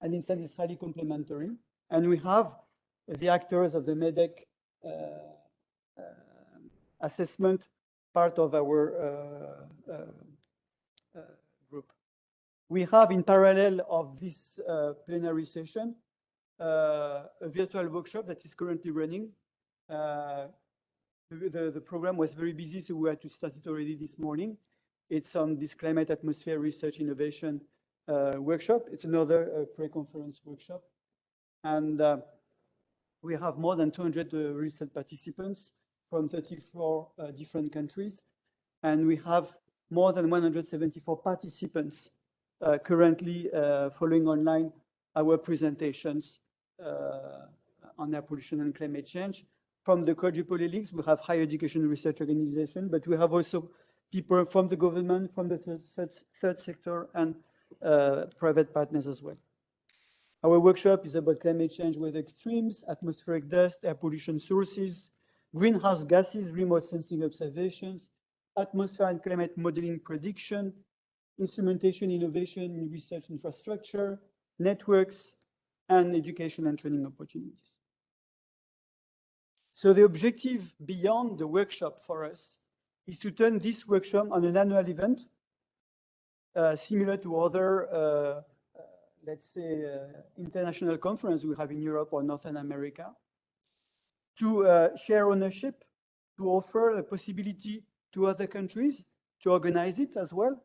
And instead, it's highly complementary. And we have the actors of the MEDEC assessment part of our group. We have, in parallel of this plenary session, a virtual workshop that is currently running. The program was very busy, so we had to start it already this morning. It's on this climate atmosphere research innovation workshop. It's another pre-conference workshop. And we have more than 200 research participants from 34 different countries. And we have more than 174 participants currently following online our presentations on air pollution and climate change. From the quadruple helix, we have higher education research organization, but we have also people from the government, from the third sector, and private partners as well. Our workshop is about climate change with extremes, atmospheric dust, air pollution sources, greenhouse gases, remote sensing observations, atmosphere and climate modeling prediction, instrumentation, innovation in research infrastructure, networks, and education and training opportunities. So the objective beyond the workshop for us is to turn this workshop on an annual event, similar to other, let's say, international conference we have in Europe or Northern America, to share ownership, to offer the possibility to other countries to organize it as well,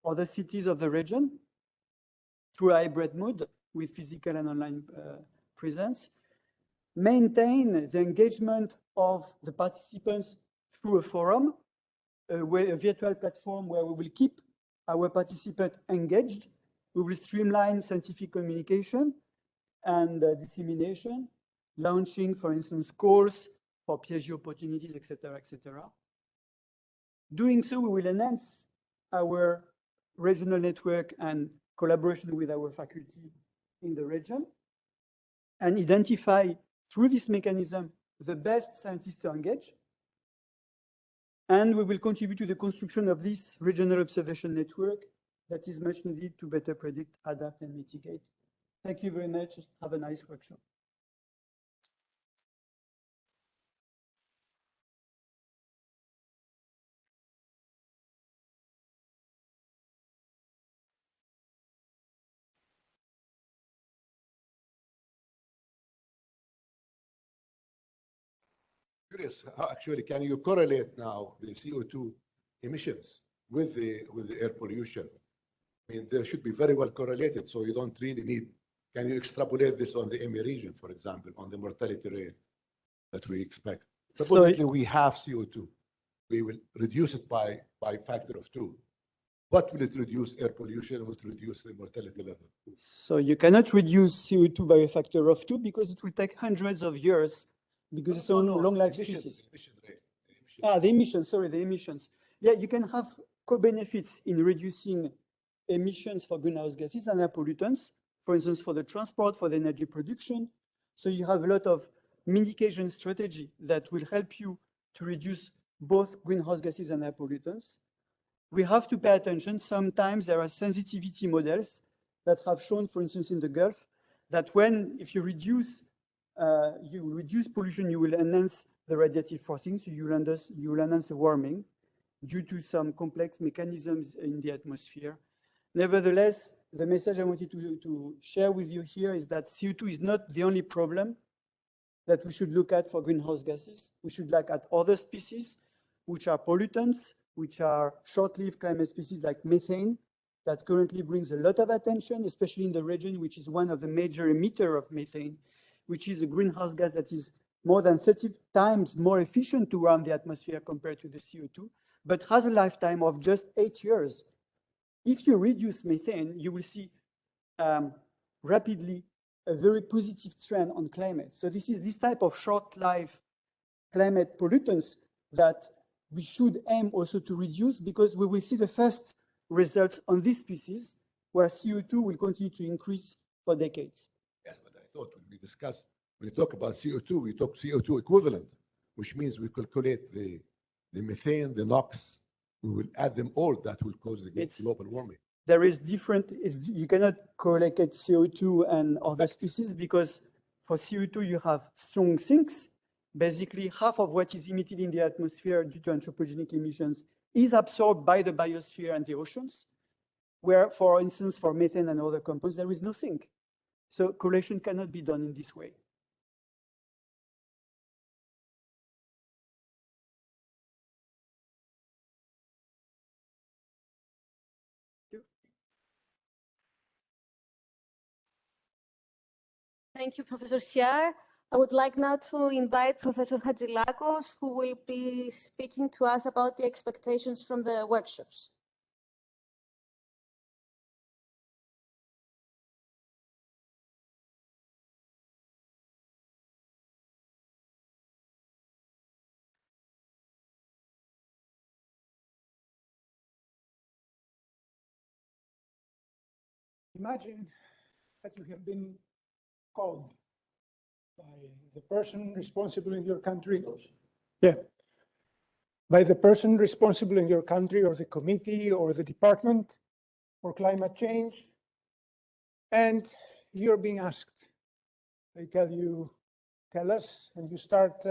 other cities of the region, through a hybrid mode with physical and online presence, maintain the engagement of the participants through a forum, a virtual platform where we will keep our participants engaged. We will streamline scientific communication and dissemination, launching, for instance, calls for PhD opportunities, etc., etc. Doing so, we will enhance our regional network and collaboration with our faculty in the region, and identify through this mechanism the best scientists to engage. And we will contribute to the construction of this regional observation network that is much needed to better predict, adapt, and mitigate. Thank you very much. Have a nice workshop. Curious, how actually can you correlate now the CO2 emissions with the air pollution? I mean, they should be very well correlated, so you don't really need. Can you extrapolate this on the EMME region, for example, on the mortality rate that we expect? Supposedly, we have CO2. We will reduce it by factor of 2. What will it reduce air pollution? Will it reduce the mortality level? So you cannot reduce CO2 by a factor of 2 because it will take hundreds of years, because it's a long life species. The emissions, sorry, the emissions. Yeah, you can have co-benefits in reducing emissions for greenhouse gases and air pollutants, for instance, for the transport, for the energy production. So you have a lot of mitigation strategy that will help you to reduce both greenhouse gases and air pollutants. We have to pay attention. Sometimes there are sensitivity models that have shown, for instance, in the Gulf, that if you reduce pollution, you will enhance the radiative forcing, so you will enhance the warming due to some complex mechanisms in the atmosphere. Nevertheless, the message I wanted to share with you here is that CO2 is not the only problem that we should look at for greenhouse gases. We should look at other species, which are pollutants, which are short-lived climate species like methane, that currently brings a lot of attention, especially in the region, which is one of the major emitters of methane, which is a greenhouse gas that is more than 30 times more efficient to run the atmosphere compared to the CO2, but has a lifetime of just 8 years. If you reduce methane, you will see rapidly a very positive trend on climate. So this is this type of short-life climate pollutants that we should aim also to reduce, because we will see the first results on this species, where CO2 will continue to increase for decades. Yes, but I thought when we discuss, when we talk about CO2, we talk CO2 equivalent, which means we calculate the methane, the NOx, we will add them all. That will cause the global warming. There is different, you cannot correlate CO2 and other species, because for CO2 you have strong sinks. Basically, half of what is emitted in the atmosphere due to anthropogenic emissions is absorbed by the biosphere and the oceans, where, for instance, for methane and other compounds, there is no sink. So correlation cannot be done in this way. Thank you, Professor Siar. I would like now to invite Professor Hadjilakos, who will be speaking to us about the expectations from the workshops. Imagine that you have been called by the person responsible in your country. Yeah. By the person responsible in your country, or the committee, or the department for climate change. And you're being asked. They tell you, tell us, and you start,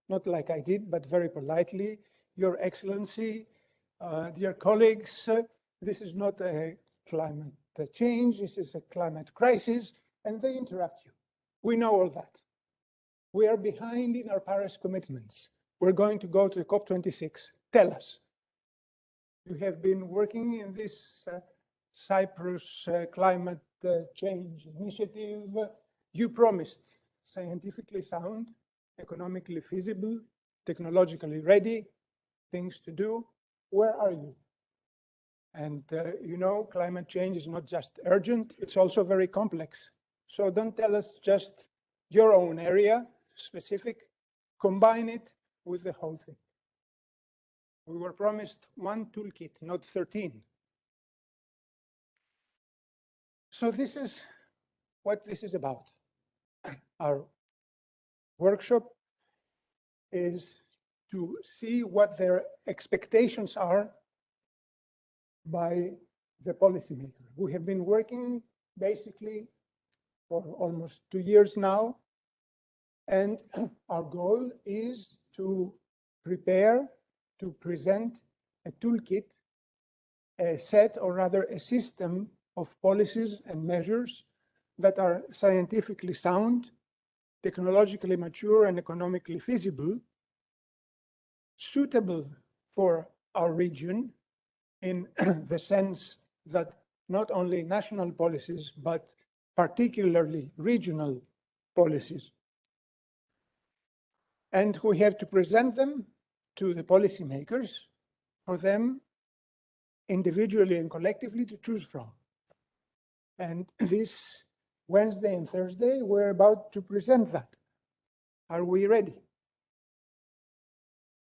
not like I did, but very politely, Your Excellency, dear colleagues, this is not a climate change, this is a climate crisis, and they interrupt you. We know all that. We are behind in our Paris commitments. We're going to go to COP26. Tell us. You have been working in this Cyprus climate change initiative. You promised scientifically sound, economically feasible, technologically ready, things to do. Where are you? And you know, climate change is not just urgent, it's also very complex. So don't tell us just your own area, specific, combine it with the whole thing. We were promised one toolkit, not 13. So this is what this is about. Our workshop is to see what their expectations are by the policymaker. We have been working basically for almost 2 years now, and our goal is to prepare, to present a toolkit, a set, or rather a system of policies and measures that are scientifically sound, technologically mature, and economically feasible, suitable for our region in the sense that not only national policies, but particularly regional policies. And we have to present them to the policymakers for them individually and collectively to choose from. And this Wednesday and Thursday, we're about to present that. Are we ready?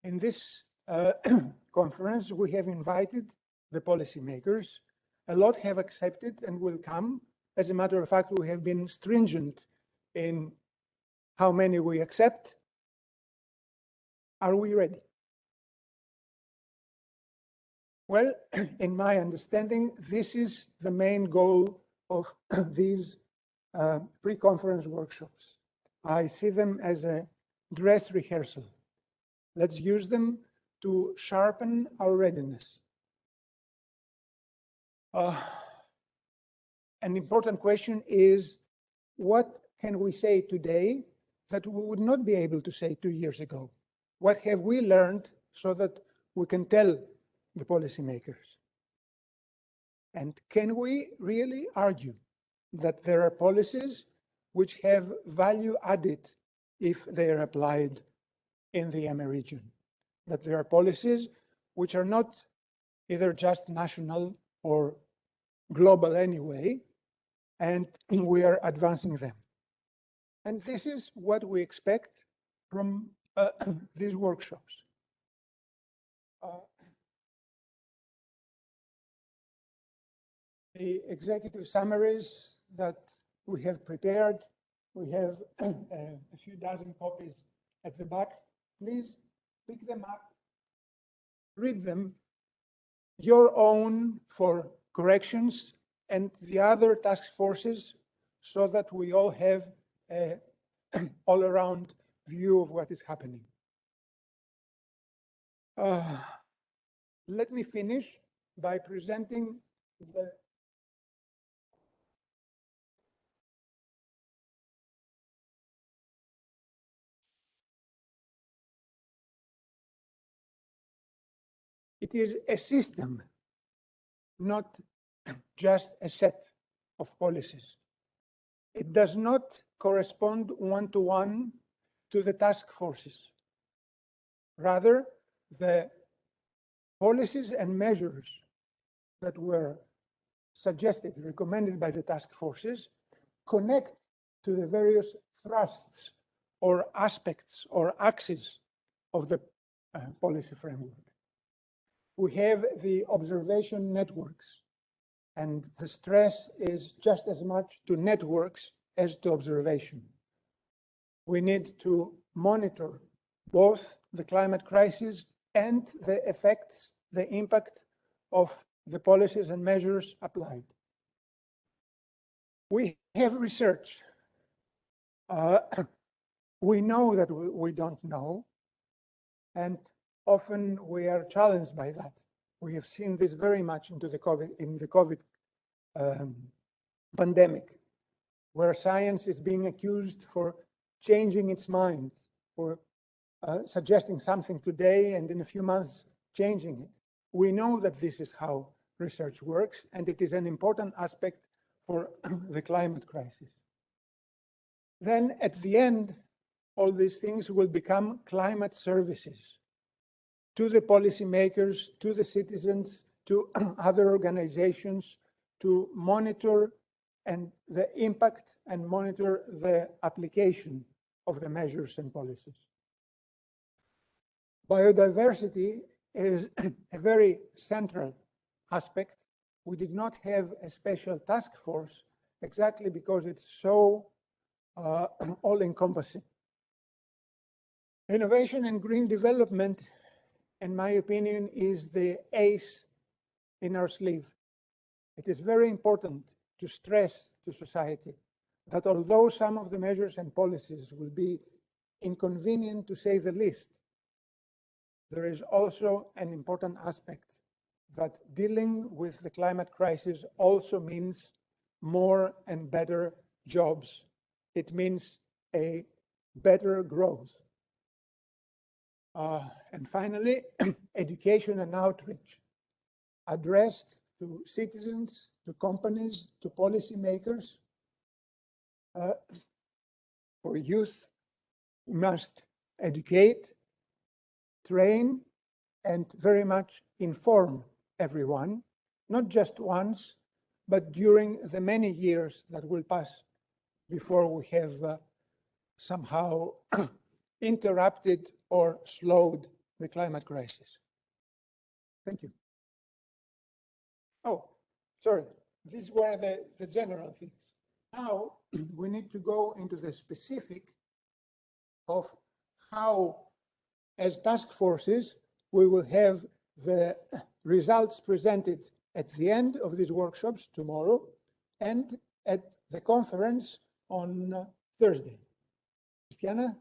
In this conference, we have invited the policymakers. A lot have accepted and will come. As a matter of fact, we have been stringent in how many we accept. Are we ready? Well, in my understanding, this is the main goal of these pre-conference workshops. I see them as a dress rehearsal. Let's use them to sharpen our readiness. an important question is, what can we say today that we would not be able to say 2 years ago? What have we learned so that we can tell the policymakers? And can we really argue that there are policies which have value added if they are applied in the EMME region? That there are policies which are not either just national or global anyway, and we are advancing them. And this is what we expect from these workshops. The executive summaries that we have prepared, we have a few dozen copies at the back. Please pick them up, read them, your own for corrections, and the other task forces, so that we all have an all-around view of what is happening. Let me finish by presenting the It is a system, not just a set of policies. It does not correspond one-to-one to the task forces. Rather, the policies and measures that were suggested, recommended by the task forces, connect to the various thrusts or aspects or axes of the policy framework. We have the observation networks, and the stress is just as much to networks as to observation. We need to monitor both the climate crisis and the effects, the impact of the policies and measures applied. We have research. We know that we don't know, and often we are challenged by that. We have seen this very much in the COVID pandemic, where science is being accused for changing its mind, for suggesting something today and in a few months changing it. We know that this is how research works, and it is an important aspect for the climate crisis. Then at the end, all these things will become climate services to the policymakers, to the citizens, to other organizations, to monitor and the impact and monitor the application of the measures and policies. Biodiversity is a very central aspect. We did not have a special task force exactly because it's so all-encompassing. Innovation and green development, in my opinion, is the ace in our sleeve. It is very important to stress to society that although some of the measures and policies will be inconvenient to say the least, there is also an important aspect that dealing with the climate crisis also means more and better jobs. It means a better growth. And finally, education and outreach addressed to citizens, to companies, to policymakers. For youth, we must educate, train, and very much inform everyone, not just once, but during the many years that will pass before we have somehow interrupted or slowed the climate crisis. Thank you. Oh, sorry, these were the general things. Now we need to go into the specific of how, as task forces, we will have the results presented at the end of these workshops tomorrow and at the conference on Thursday. Christiana?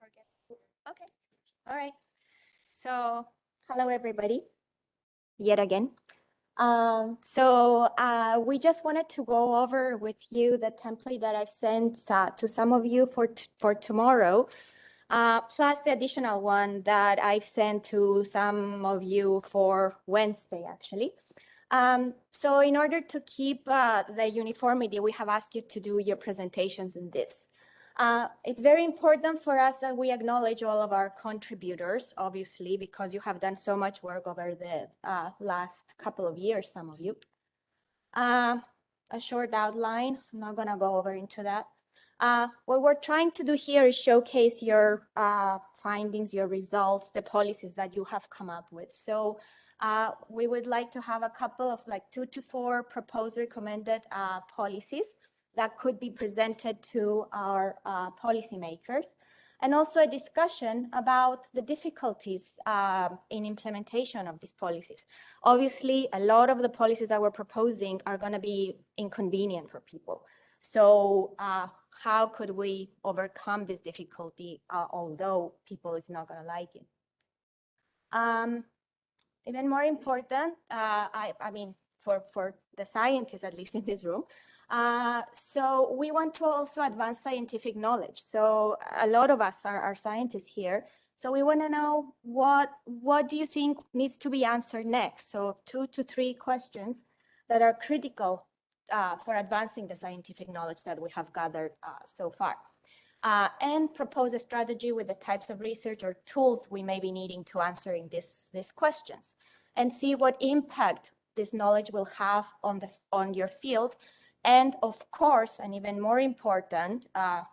Okay, all right. So, hello everybody, yet again. We just wanted to go over with you the template that I've sent to some of you for tomorrow, plus the additional one that I've sent to some of you for Wednesday, actually. So in order to keep the uniformity, we have asked you to do your presentations in this. It's very important for us that we acknowledge all of our contributors, obviously, because you have done so much work over the last couple of years, some of you. A short outline, I'm not gonna go over into that. What we're trying to do here is showcase your findings, your results, the policies that you have come up with. So we would like to have a couple of like 2 to 4 proposed recommended policies that could be presented to our policymakers, and also a discussion about the difficulties in implementation of these policies. Obviously, a lot of the policies that we're proposing are going to be inconvenient for people. So how could we overcome this difficulty, although people is not going to like it? Even more important, I mean, for the scientists, at least in this room, so we want to also advance scientific knowledge. So a lot of us are scientists here. So we want to know what do you think needs to be answered next? So 2 to 3 questions that are critical for advancing the scientific knowledge that we have gathered so far. And propose a strategy with the types of research or tools we may be needing to answering these questions, and see what impact this knowledge will have on your field. And of course, and even more important,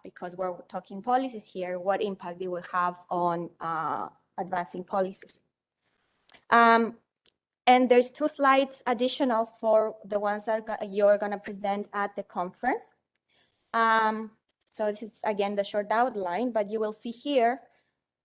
because we're talking policies here, what impact it will have on advancing policies. And there's 2 slides additional for the ones that you're going to present at the conference. So this is, again, the short outline, but you will see here,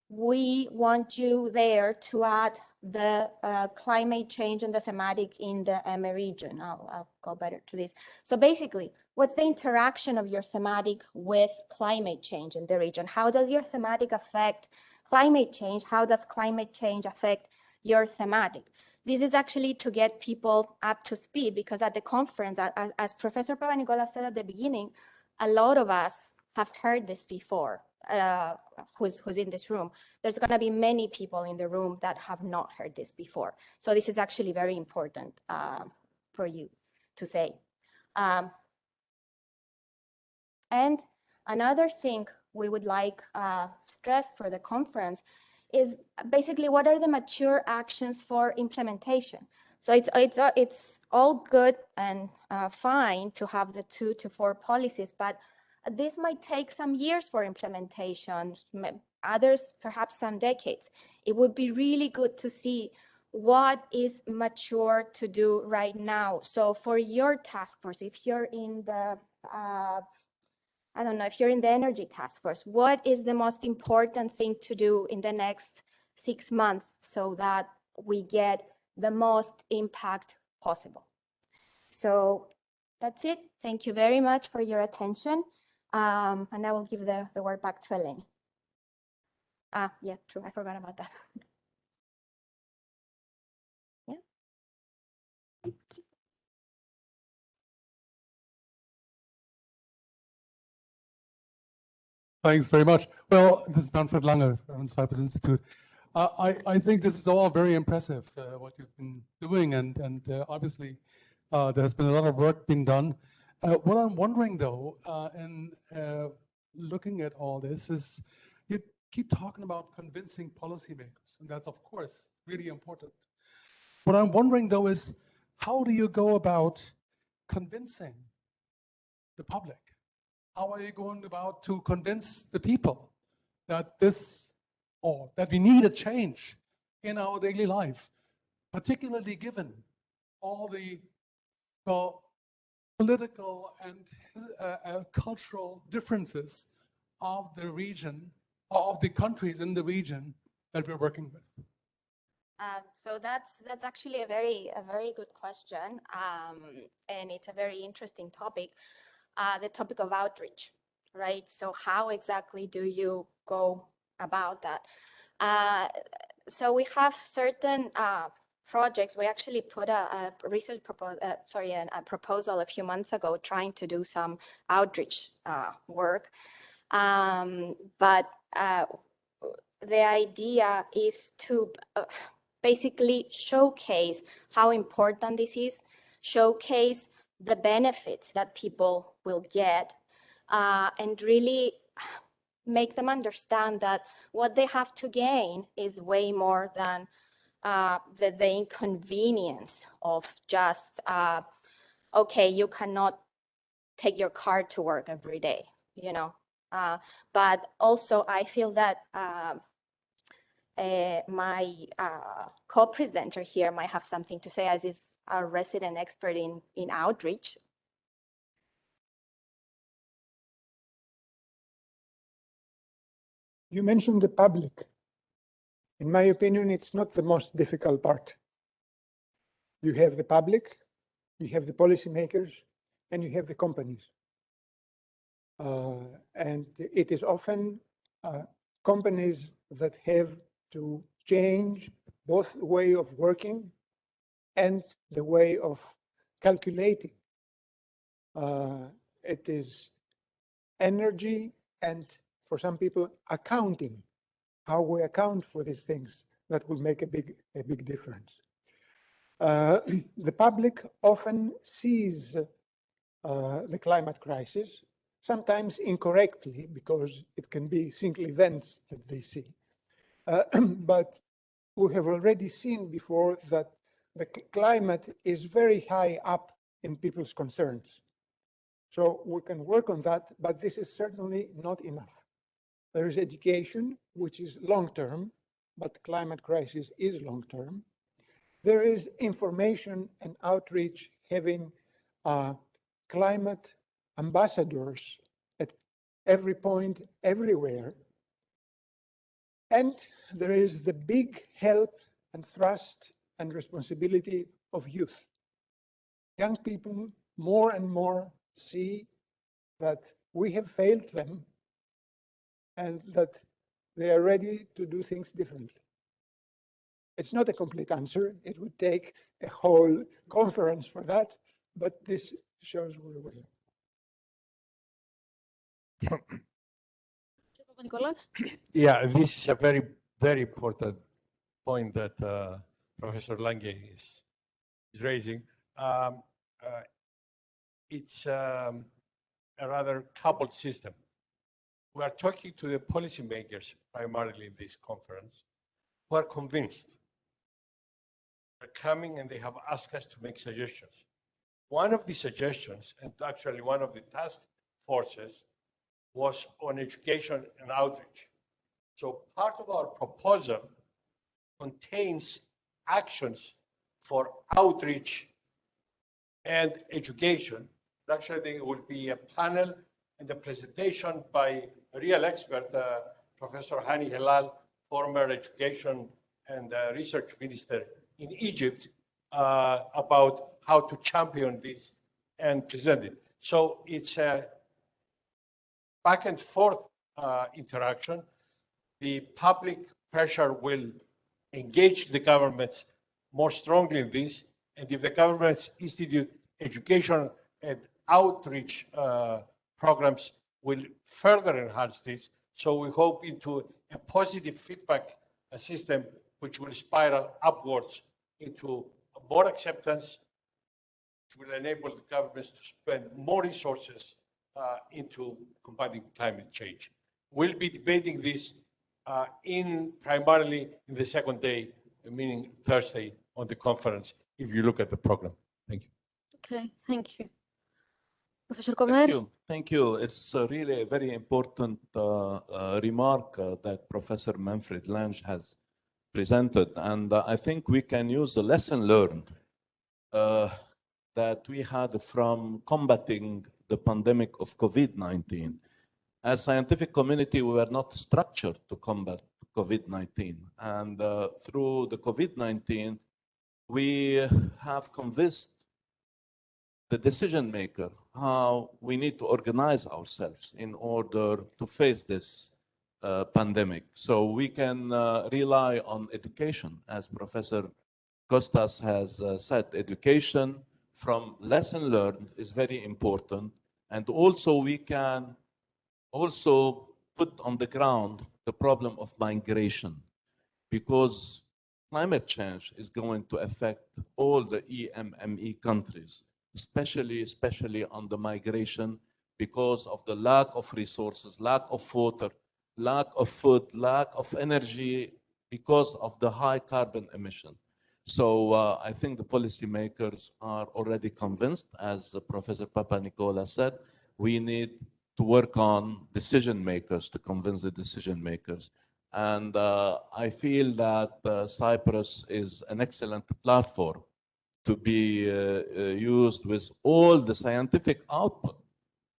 we want you there to add the climate change and the thematic in the EMME region. I'll go better to this. So basically, what's the interaction of your thematic with climate change in the region? How does your thematic affect climate change? How does climate change affect your thematic? This is actually to get people up to speed, because at the conference, as Professor Papanikolaou said at the beginning, a lot of us have heard this before, who's in this room. There's going to be many people in the room that have not heard this before. So this is actually very important for you to say. And another thing we would like stress for the conference is basically what are the mature actions for implementation. So it's all good and fine to have the 2 to 4 policies, but this might take some years for implementation, others perhaps some decades. It would be really good to see what is mature to do right now. So for your task force, if you're in the, I don't know, if you're in the energy task force, what is the most important thing to do in the next 6 months so that we get the most impact possible? So that's it. Thank you very much for your attention. And I will give the word back to Eleni. Yeah, true. I forgot about that. Yeah. Thanks very much. Well, this is Manfred Lange from the Cyprus Institute. I think this is all very impressive, what you've been doing, and obviously there has been a lot of work being done. What I'm wondering, though, in looking at all this, is you keep talking about convincing policymakers, and that's, of course, really important. What I'm wondering, though, is how do you go about convincing the public? How are you going about to convince the people that that we need a change in our daily life, particularly given all the political and cultural differences of the region, of the countries in the region that we're working with? So that's actually a very good question, and it's a very interesting topic, the topic of outreach, right? So how exactly do you go about that. So we have certain projects. We actually put a proposal a few months ago trying to do some outreach work. But the idea is to basically showcase how important this is, showcase the benefits that people will get, and really make them understand that what they have to gain is way more than the inconvenience of just, okay, you cannot take your car to work every day, you know. But also I feel that my co-presenter here might have something to say, as is a resident expert in outreach. You mentioned the public. In my opinion, it's not the most difficult part. You have the public, you have the policymakers, and you have the companies. And it is often companies that have to change both the way of working and the way of calculating. It is energy and, for some people, accounting, how we account for these things that will make a big difference. The public often sees the climate crisis, sometimes incorrectly, because it can be single events that they see. But we have already seen before that the climate is very high up in people's concerns. So we can work on that, but this is certainly not enough. There is education, which is long-term, but climate crisis is long-term. There is information and outreach, having climate ambassadors at every point, everywhere. And there is the big help and thrust and responsibility of youth. Young people more and more see that we have failed them and that they are ready to do things differently. It's not a complete answer. It would take a whole conference for that, but this shows where we are. Yeah, this is a very, very important point that Professor Lange is raising. It's a rather coupled system. We are talking to the policymakers primarily in this conference, who are convinced. They're coming and they have asked us to make suggestions. One of the suggestions, and actually one of the task forces, was on education and outreach. So part of our proposal contains actions for outreach and education. Actually, there will be a panel and a presentation by a real expert, Professor Hani Helal, former education and research minister in Egypt, about how to champion this and present it. So it's a back and forth interaction. The public pressure will engage the governments more strongly in this. And if the governments institute education and outreach programs, will further enhance this. So we hope into a positive feedback system which will spiral upwards into more acceptance, which will enable the governments to spend more resources into combating climate change. We'll be debating this primarily in the second day, meaning Thursday on the conference, if you look at the program. Thank you. Okay, thank you. Professor Comer? Thank you. It's really a very important remark that Professor Manfred Lange has presented. And I think we can use the lesson learned that we had from combating the pandemic of COVID-19. As scientific community, we were not structured to combat COVID-19. And through the COVID-19, we have convinced the decision maker how we need to organize ourselves in order to face this pandemic. So we can rely on education, as Professor Kostas has said. Education from lesson learned is very important. And also we can also put on the ground the problem of migration, because climate change is going to affect all the EMME countries, especially on the migration, because of the lack of resources, lack of water, lack of food, lack of energy, because of the high carbon emission. So I think the policymakers are already convinced, as Professor Papanikolaou said. We need to work on decision makers to convince the decision makers. And I feel that Cyprus is an excellent platform to be used with all the scientific output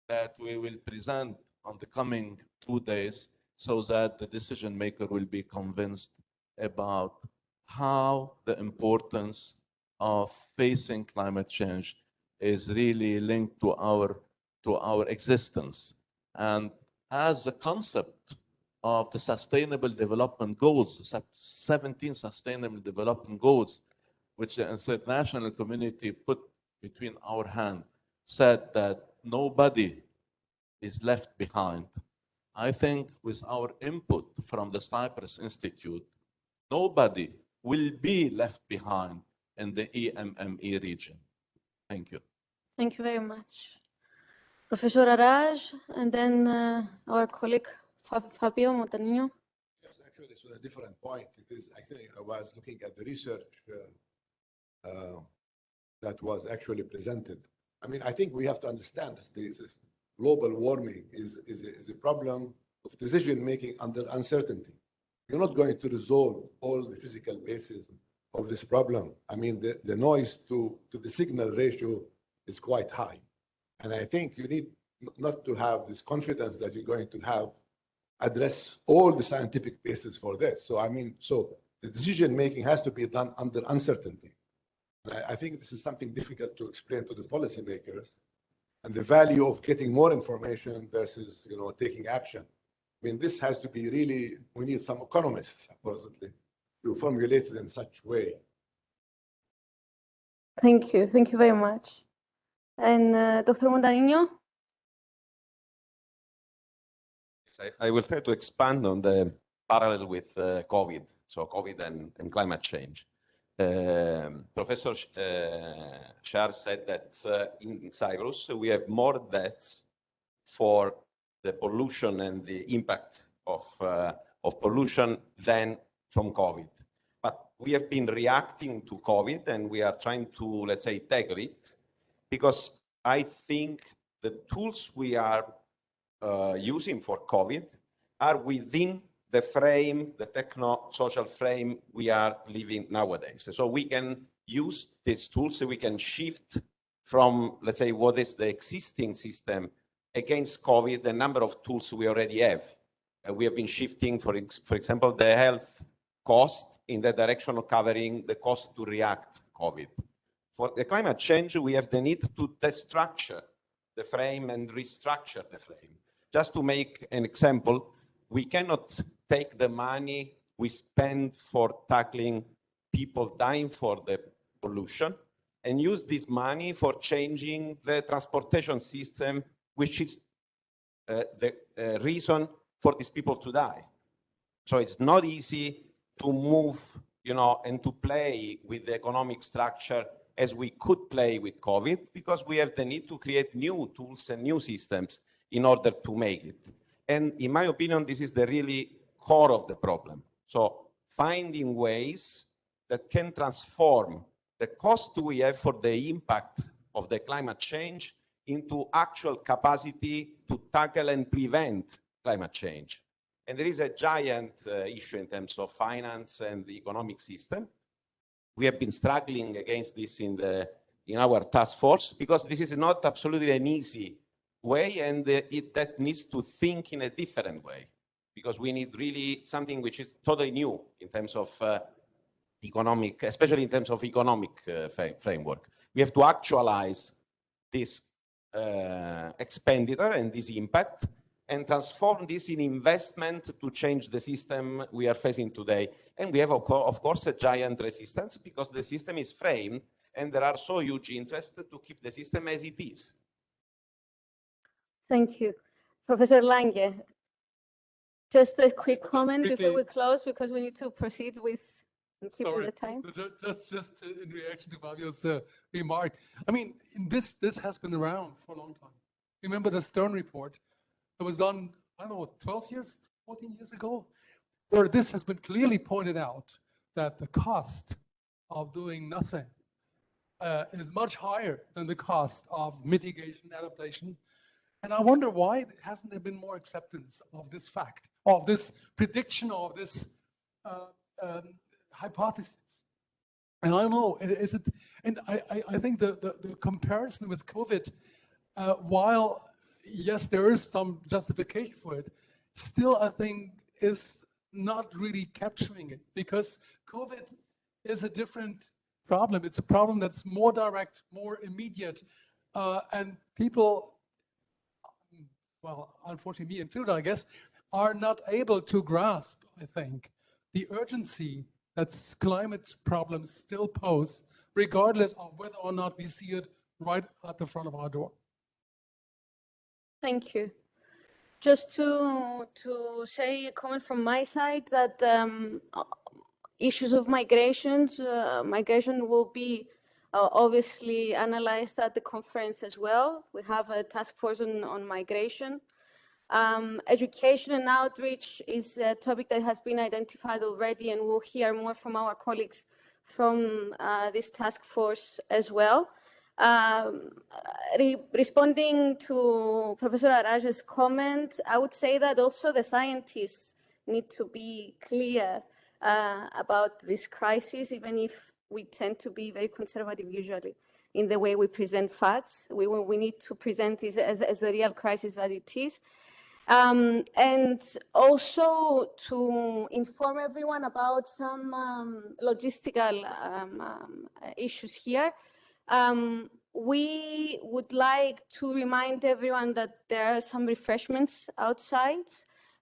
that we will present on the coming 2 days, so that the decision maker will be convinced about how the importance of facing climate change is really linked to our existence. And as a concept of the Sustainable Development Goals, the 17 Sustainable Development Goals, which the international community put between our hands, said that nobody is left behind. I think with our input from the Cyprus Institute, nobody will be left behind in the EMME region. Thank you. Thank you very much. Professor Araj, and then our colleague Fabio Montagnino. Yes, actually, it's on a different point. It is, I think I was looking at the research that was actually presented. I mean, I think we have to understand this global warming is a problem of decision-making under uncertainty. You're not going to resolve all the physical basis of this problem. I mean, the noise to the signal ratio is quite high. And I think you need not to have this confidence that you're going to have address all the scientific basis for this. So, I mean, so the decision-making has to be done under uncertainty. And I think this is something difficult to explain to the policymakers, and the value of getting more information versus, taking action. I mean, this has to be really, we need some economists, supposedly, to formulate it in such way. Thank you. Thank you very much. And Dr. Montagnino? I will try to expand on the parallel with COVID, so COVID and climate change. Professor Shar said that in Cyprus we have more deaths for the pollution and the impact of pollution than from COVID. But we have been reacting to COVID, and we are trying to, let's say, tackle it, because I think the tools we are using for COVID are within the frame, the techno-social frame we are living nowadays. So we can use these tools, so we can shift from, let's say, what is the existing system against COVID, the number of tools we already have. We have been shifting, for example, the health cost in the direction of covering the cost to react COVID. For the climate change, we have the need to destructure the frame and restructure the frame. Just to make an example, we cannot take the money we spend for tackling people dying for the pollution and use this money for changing the transportation system, which is the reason for these people to die. So it's not easy to move, and to play with the economic structure as we could play with COVID, because we have the need to create new tools and new systems in order to make it. And in my opinion, this is the really core of the problem. So finding ways that can transform the cost we have for the impact of the climate change into actual capacity to tackle and prevent climate change. And there is a giant issue in terms of finance and the economic system. We have been struggling against this in our task force, because this is not absolutely an easy way, and that needs to think in a different way, because we need really something which is totally new in terms of economic, especially in terms of economic framework. We have to actualize this expenditure and this impact and transform this in investment to change the system we are facing today. And we have, of course, a giant resistance because the system is framed and there are so huge interests to keep the system as it is. Thank you. Professor Lange, just a quick comment before we close, because we need to proceed with keeping the time. Just in reaction to Fabio's remark, I mean, this has been around for a long time. Remember the Stern report? It was done, I don't know, 12 years, 14 years ago, where this has been clearly pointed out that the cost of doing nothing is much higher than the cost of mitigation, adaptation. And I wonder why hasn't there been more acceptance of this fact, of this prediction, of this hypothesis? And I don't know, is it, and I think the comparison with COVID, while yes, there is some justification for it, still I think is not really capturing it, because COVID is a different problem. It's a problem that's more direct, more immediate, and people, well, unfortunately me included, I guess, are not able to grasp, I think, the urgency that climate problems still pose, regardless of whether or not we see it right at the front of our door. Thank you. Just to say a comment from my side that issues of migration will be obviously analyzed at the conference as well. We have a task force on migration. Education and outreach is a topic that has been identified already, and we'll hear more from our colleagues from this task force as well. Responding to Professor Araj's comment, I would say that also the scientists need to be clear about this crisis, even if we tend to be very conservative usually in the way we present facts. We need to present this as the real crisis that it is. And also to inform everyone about some logistical issues here. We would like to remind everyone that there are some refreshments outside.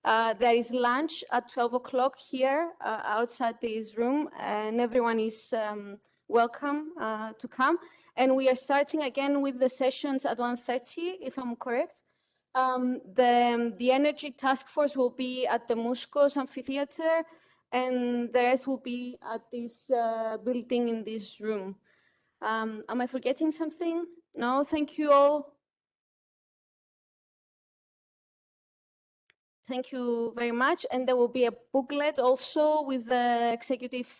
There is lunch at 12 o'clock here outside this room, and everyone is welcome to come. And we are starting again with the sessions at 1:30, if I'm correct. The energy task force will be at the Muskos Amphitheater, and the rest will be at this building in this room. Am I forgetting something? No, thank you all. Thank you very much. And there will be a booklet also with the executive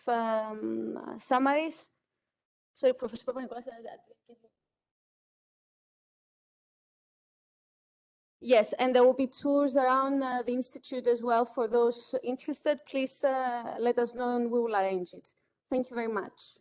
summaries. Sorry, Professor Papanikolaou. Yes, and there will be tours around the Institute as well for those interested. Please let us know and we will arrange it. Thank you very much.